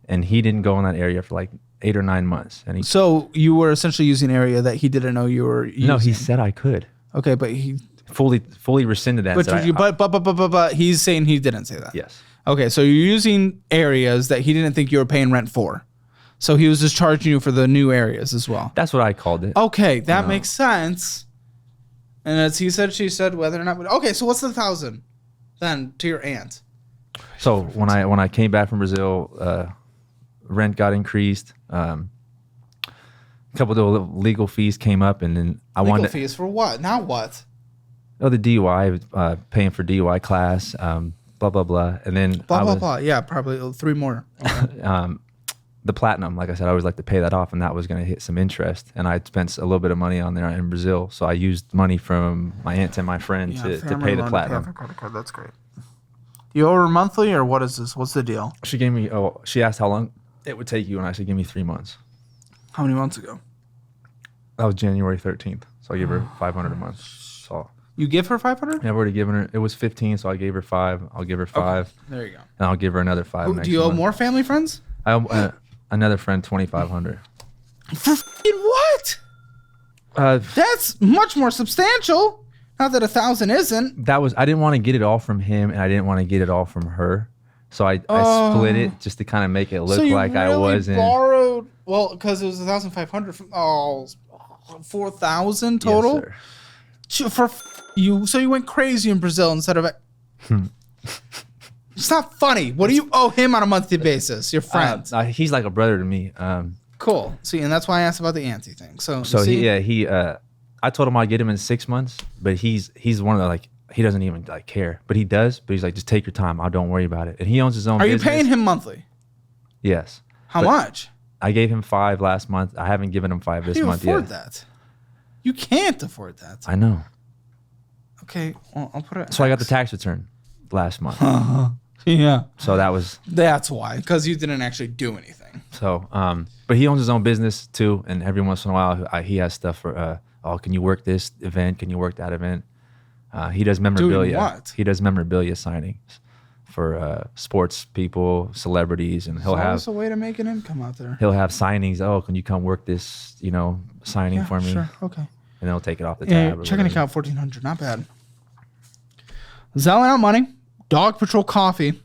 and he didn't go in that area for like 8 or 9 months. And So you were essentially using an area that he didn't know you were using. No, he said I could. Okay, but he fully rescinded that. But he's saying he didn't say that. Yes. Okay, so you're using areas that he didn't think you were paying rent for. So he was just charging you for the new areas as well. That's what I called it. Okay, that makes sense. And as he said, she said, whether or not. Okay, so what's the $1,000 then to your aunt? So when I came back from Brazil, rent got increased. A couple of legal fees came up, and then Legal fees for what? Now what? Oh, the DUI, paying for DUI class, blah blah blah, and then blah. Yeah, probably 3 more. Okay. The platinum, like I said, I always like to pay that off, and that was going to hit some interest. And I spent a little bit of money on there in Brazil, so I used money from my aunt and my friend to pay the platinum. That's great. You owe her monthly, or what is this? What's the deal? She gave me. Oh, she asked how long it would take you, and I said, "Give me 3 months." How many months ago? That was January 13th, so I gave her $500 a month. So you give her 500? I've already given her. It was 15, so I gave her 5. I'll give her 5. Okay. There you go. And I'll give her another 5. Next do you owe month. more family friends? I owe another friend $2,500. For what? That's much more substantial. Not that 1,000 isn't. That was. I didn't want to get it all from him, and I didn't want to get it all from her. So I split it just to kind of make it look like I wasn't. Borrowed. Well, because it was 1,500 from. 4,000 total. Yes, For you, so you went crazy in Brazil instead of. It's not funny. What do you owe him on a monthly basis? Your friend. He's like a brother to me. Cool. See, and that's why I asked about the auntie thing. So he I told him I'd get him in 6 months, but he's one of the like he doesn't even like care, but he does. But he's like, just take your time. I don't worry about it. And he owns his own. Are business. you paying him monthly? Yes. How much? I gave him 5 last month. I haven't given him 5 this month yet. How do you afford that? You can't afford that. I know. Okay, well, I'll put it. So I got the tax return last month. Yeah. So that's why, because you didn't actually do anything. So, but he owns his own business too, and every once in a while he has stuff for. Can you work this event? Can you work that event? He does memorabilia. Doing what? He does memorabilia signings for sports people, celebrities, and he'll have a way to make an income out there. He'll have signings. Oh, can you come work this? Signing for me. Sure. Okay. And they'll take it off the tab. Checking account 1,400. Not bad. Zelling out money. Dog Patrol Coffee.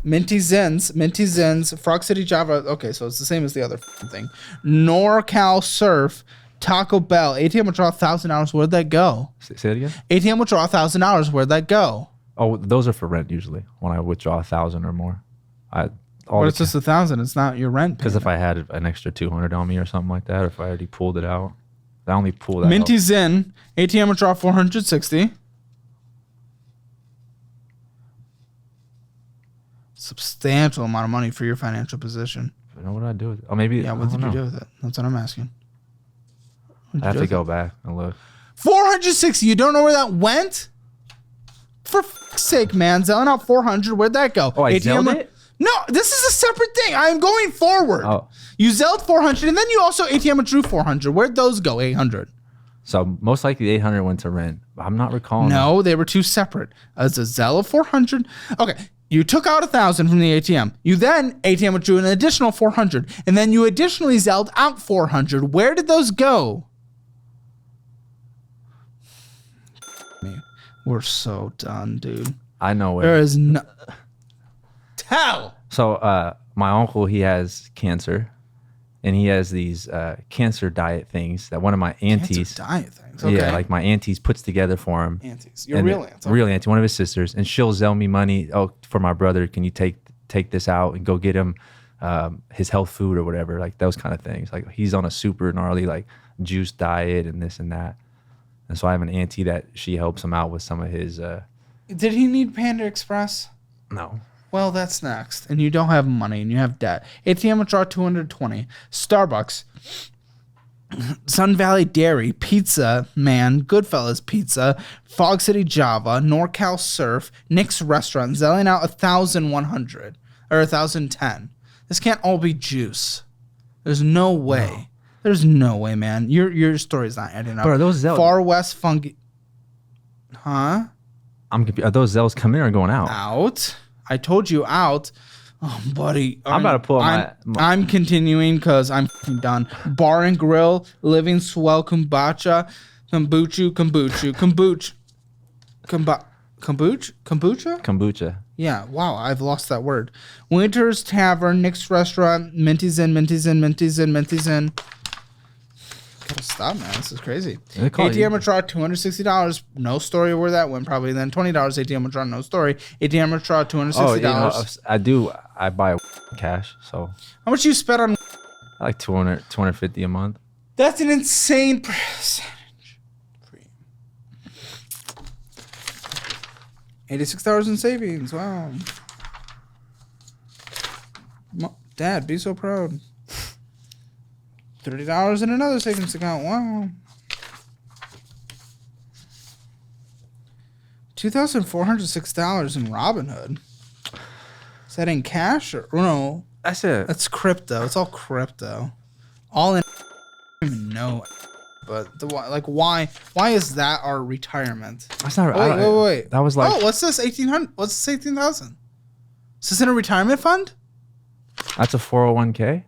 Minty Zins. Frog City Java. Okay, so it's the same as the other thing. NorCal Surf. Taco Bell. ATM withdraw $1,000. Where'd that go? Say it again. ATM withdraw $1,000. Where'd that go? Oh, those are for rent usually. When I withdraw 1,000 or more, But it's just 1,000. It's not your rent. Because if I had an extra 200 on me or something like that, or if I already pulled it out, I only pull that. Minty out. Zin. ATM withdraw 460. Substantial amount of money for your financial position. I know what I do with it. Oh, maybe. Yeah, what did you do with it? That's what I'm asking. I have to go back and look. 460. You don't know where that went? For fuck's sake, man. Zelling out 400. Where'd that go? Oh, I zelled it? No, this is a separate thing. I am going forward. Oh. You zelled 400, and then you also ATM withdrew 400. Where'd those go? 800. So most likely the 800 went to rent. I'm not recalling. No, they were two separate. As a Zelle of 400. Okay. You took out 1,000 from the ATM. You then ATM withdrew an additional 400, and then you additionally zelled out 400. Where did those go? We're so done, dude. I know where. There is no. Tell. So my uncle, he has cancer, and he has these cancer diet things that one of my aunties. Cancer diet things. Okay. Yeah, like my aunties puts together for him. Aunties. Your real aunt. Real auntie, one of his sisters, and she'll zell me money. Oh, for my brother, can you take this out and go get him his health food or whatever, like those kind of things. Like he's on a super gnarly like juice diet and this and that. And so I have an auntie that she helps him out with some of his. Did he need Panda Express? No. Well, that's next. And you don't have money and you have debt. ATM withdraw 220. Starbucks. Sun Valley Dairy. Pizza Man. Goodfellas Pizza. Fog City Java. NorCal Surf. Nick's Restaurant. Zelling out 1,100. Or 1,010. This can't all be juice. There's no way. No. There's no way, man. Your story's not adding up. But are those Zells? Far West Funky. Huh? I'm confused. Are those Zells coming in or going out? Out. I told you out. Oh, buddy. I'm about to pull my... I'm continuing because I'm done. Bar and Grill. Living Swell Kombucha. Kombucha? Yeah. Wow. I've lost that word. Winter's Tavern. Nick's Restaurant. Minty Zin. Gotta stop, man. This is crazy. ATM withdraw $260. No story where that went. Probably then $20 ATM withdraw. No story. ATM withdraw $260. I do. I buy cash. So how much you spent on? I like 250 a month. That's an insane percentage. $86 in savings. Wow. Dad, be so proud. $30 in another savings account. Wow. $2,406 in Robinhood. Is that in cash or no? That's it. That's crypto. It's all crypto. All in. I don't even know. But why is that our retirement? That's not. Wait. That was like. Oh, what's this? 1,800. What's this? 18,000. Is this in a retirement fund? That's a 401k.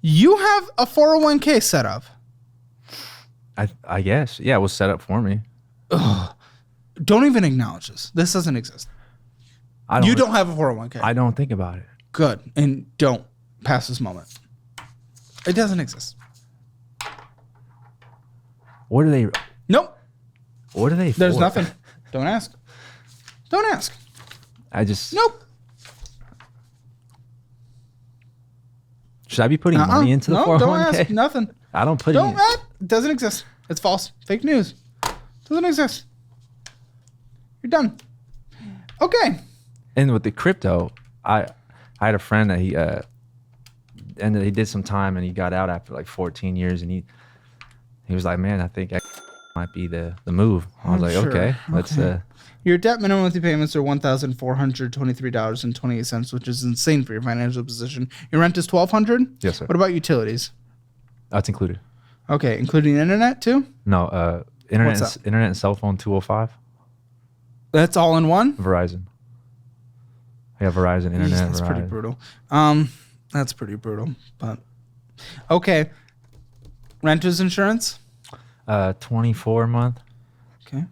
You have a 401k set up. I guess. Yeah, it was set up for me. Ugh. Don't even acknowledge this. This doesn't exist. You don't have a 401k. I don't think about it. Good. And don't pass this moment. It doesn't exist. What are they? Nope. What are they? There's for? nothing. Don't ask. Don't ask. I just. Nope. Should I be putting money into the 401k? Don't ask. Nothing. I don't put Don't. it. It doesn't exist. It's false. Fake news. Doesn't exist. You're done. Okay. And with the crypto, I had a friend that he did some time and he got out after like 14 years and he was like, man, I think X might be the move. I was like, Sure. okay, let's. Your debt minimum monthly payments are $1,423.28, which is insane for your financial position. Your rent is $1,200. Yes, sir. What about utilities? That's included. Okay, including internet too. No, internet and cell phone 205. That's all in one. Verizon. I have Verizon internet. That's Verizon. pretty brutal. That's pretty brutal. But okay, renters insurance. 24 a month. Okay.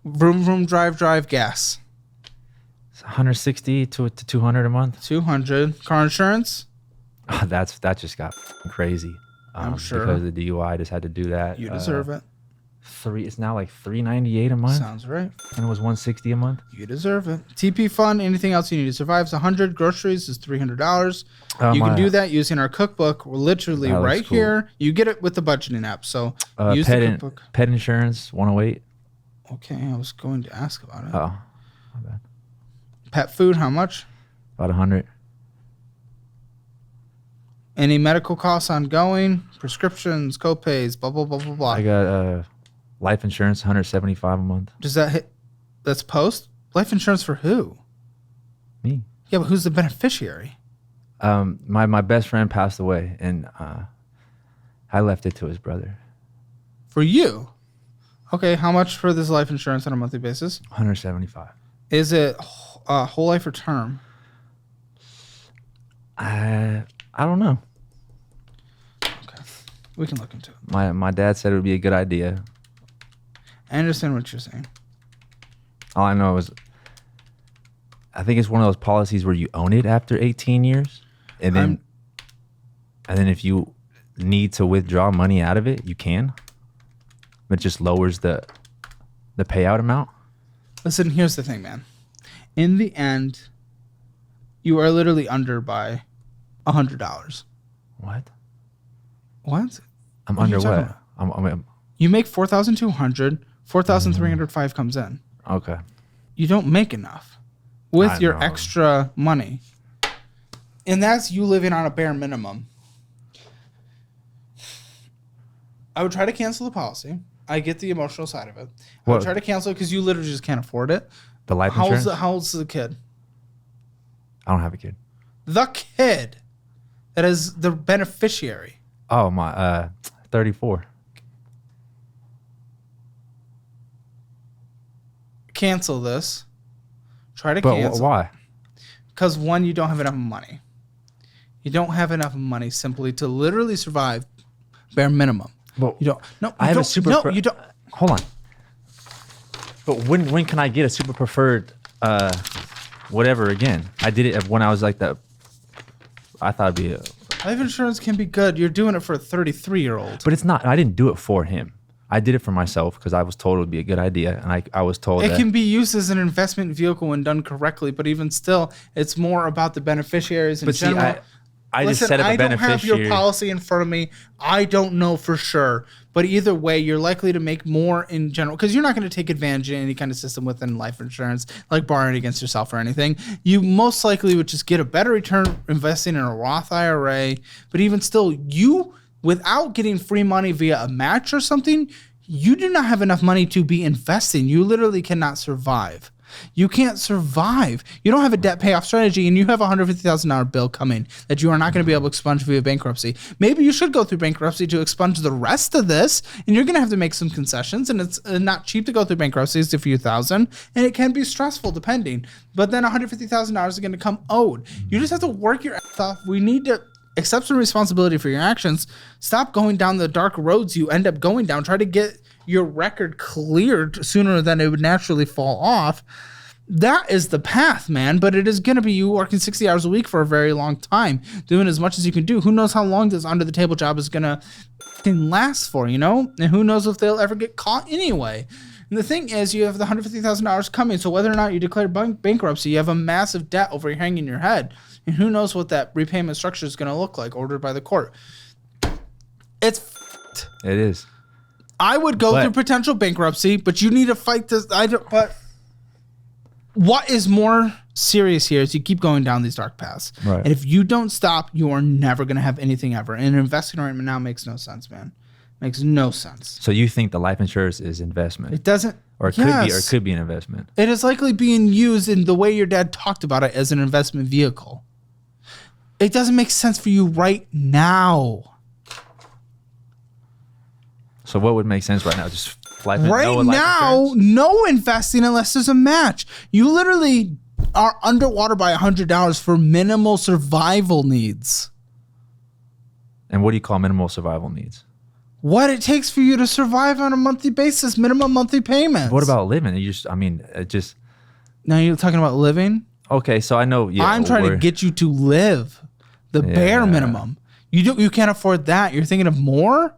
Vroom drive gas. It's 160 to 200 a month. 200. Car insurance. That just got crazy. I'm sure. Because the DUI just had to do that. You deserve it. It's now like $398 a month. Sounds right. And it was $160 a month. You deserve it. TP fund, anything else you need to survive is 100. Groceries is $300. You can do that using our cookbook. We're literally right cool. here. You get it with the budgeting app. So use the cookbook. Pet insurance, 108. Okay, I was going to ask about it. Oh, my bad. Pet food, how much? About 100. Any medical costs ongoing? Prescriptions, copays, blah, blah, blah, blah, blah. I got life insurance, 175 a month. Does that hit? That's post? Life insurance for who? Me. Yeah, but who's the beneficiary? My best friend passed away, and I left it to his brother. For you? Okay, how much for this life insurance on a monthly basis? 175. Is it whole life or term? I don't know. Okay, we can look into it. My dad said it would be a good idea. I understand what you're saying. All I know is, I think it's one of those policies where you own it after 18 years, and then if you need to withdraw money out of it, you can. It just lowers the payout amount. Listen, here's the thing, man. In the end, you are literally under by $100. What? What? I'm What are you under talking what? about? You make 4,200. 4,305 comes in. Okay. You don't make enough with I your know. extra money. And that's you living on a bare minimum. I would try to cancel the policy. I get the emotional side of it. I would try to cancel it because you literally just can't afford it. The life insurance? How old's the kid? I don't have a kid. The kid that is the beneficiary. Oh, my 34. Cancel this. Try to But cancel. why? Because one, you don't have enough money. You don't have enough money simply to literally survive bare minimum. But You don't. No, I have a super. No, you don't. Hold on. But when can I get a super preferred whatever again? I did it when I was like that. I thought it'd be Life insurance can be good. You're doing it for a 33-year-old. but it's not. I didn't do it for him. I did it for myself because I was told it would be a good idea, and I was told It that can be used as an investment vehicle when done correctly, but even still, it's more about the beneficiaries in But see, general. I just Listen, set up a I don't have beneficiary. your policy in front of me. I don't know for sure. But either way, you're likely to make more in general because you're not going to take advantage of any kind of system within life insurance, like borrowing against yourself or anything. You most likely would just get a better return investing in a Roth IRA. But even still, you, without getting free money via a match or something, you do not have enough money to be investing. You literally cannot survive. You can't survive. You don't have a debt payoff strategy, and you have a $150,000 bill coming that you are not going to be able to expunge via bankruptcy. Maybe you should go through bankruptcy to expunge the rest of this, and you're going to have to make some concessions, and it's not cheap to go through bankruptcy. It's a few thousand, and it can be stressful depending. But then $150,000 is going to come owed. You just have to work your ass off. We need to accept some responsibility for your actions. Stop going down the dark roads you end up going down. Try to get your record cleared sooner than it would naturally fall off. That is the path, man. But it is going to be you working 60 hours a week for a very long time, doing as much as you can do. Who knows how long this under the table job is going to last for, you know? And who knows if they'll ever get caught anyway. And the thing is, you have the $150,000 coming. So whether or not you declare bankruptcy, you have a massive debt overhanging your head. And who knows what that repayment structure is going to look like, ordered by the court. It's f***ed. It is. I would go through potential bankruptcy, but you need to fight this. But what is more serious here is you keep going down these dark paths. Right. And if you don't stop, you are never going to have anything ever. And investing right now makes no sense, man. Makes no sense. So you think the life insurance is investment? It doesn't. Or it could be an investment. It is likely being used in the way your dad talked about it as an investment vehicle. It doesn't make sense for you right now. So what would make sense right now? Just life right now, no investing unless there's a match. You literally are underwater by $100 for minimal survival needs. And what do you call minimal survival needs? What it takes for you to survive on a monthly basis, minimum monthly payments. What about living? Now you're talking about living? Okay, so I know. Yeah, I'm trying to get you to live the bare minimum. You can't afford that. You're thinking of more?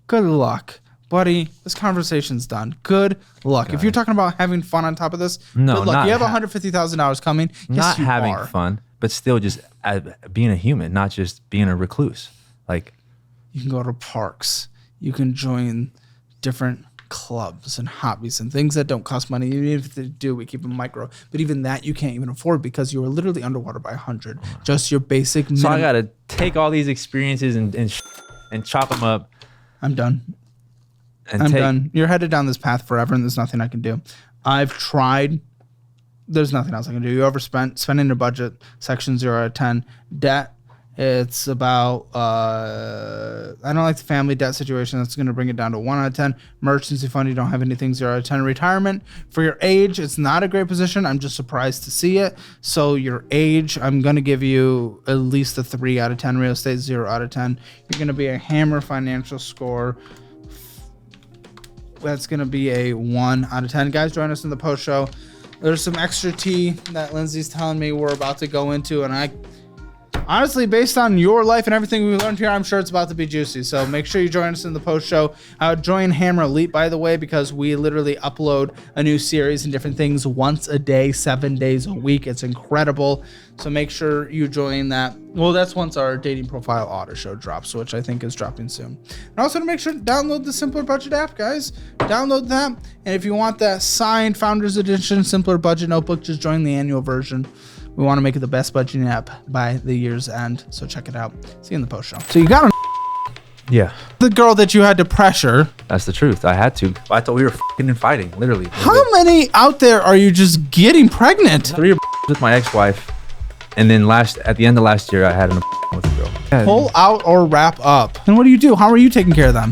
Good luck, buddy. This conversation's done. Good luck. If you're talking about having fun on top of this, no, good luck. You have $150,000 coming. Not yes, having fun, but still just being a human, not just being a recluse. Like, you can go to parks. You can join different clubs and hobbies and things that don't cost money. Even if they do, we keep them micro. But even that you can't even afford because you are literally underwater by 100. Just your basic. So I gotta take all these experiences and chop them up. I'm done. I'm done. You're headed down this path forever, and there's nothing I can do. I've tried. There's nothing else I can do. You overspent. Spending your budget. Section 0 out of 10. Debt. It's about, I don't like the family debt situation. That's going to bring it down to 1 out of 10. Emergency fund, you don't have anything, 0 out of 10. Retirement, for your age, it's not a great position. I'm just surprised to see it. So your age, I'm going to give you at least a 3 out of 10. Real estate, 0 out of 10. You're going to be a hammer financial score. That's going to be a 1 out of 10. Guys, join us in the post show. There's some extra tea that Lindsay's telling me we're about to go into, and honestly, based on your life and everything we learned here, I'm sure it's about to be juicy. So make sure you join us in the post show. Join Hammer Elite, by the way, because we literally upload a new series and different things once a day, 7 days a week. It's incredible. So make sure you join that. Well, that's once our dating profile auto show drops, which I think is dropping soon. And also to make sure to download the Simpler Budget app, guys. Download that. And if you want that signed Founders Edition Simpler Budget notebook, just join the annual version. We want to make it the best budgeting app by the year's end. So check it out. See you in the post show. So you got the girl that you had to pressure. That's the truth. I had to. I thought we were f***ing and fighting, literally. How many out there are you just getting pregnant? 3 with my ex-wife. And then at the end of last year, I had an with a girl. Pull out or wrap up. And what do you do? How are you taking care of them?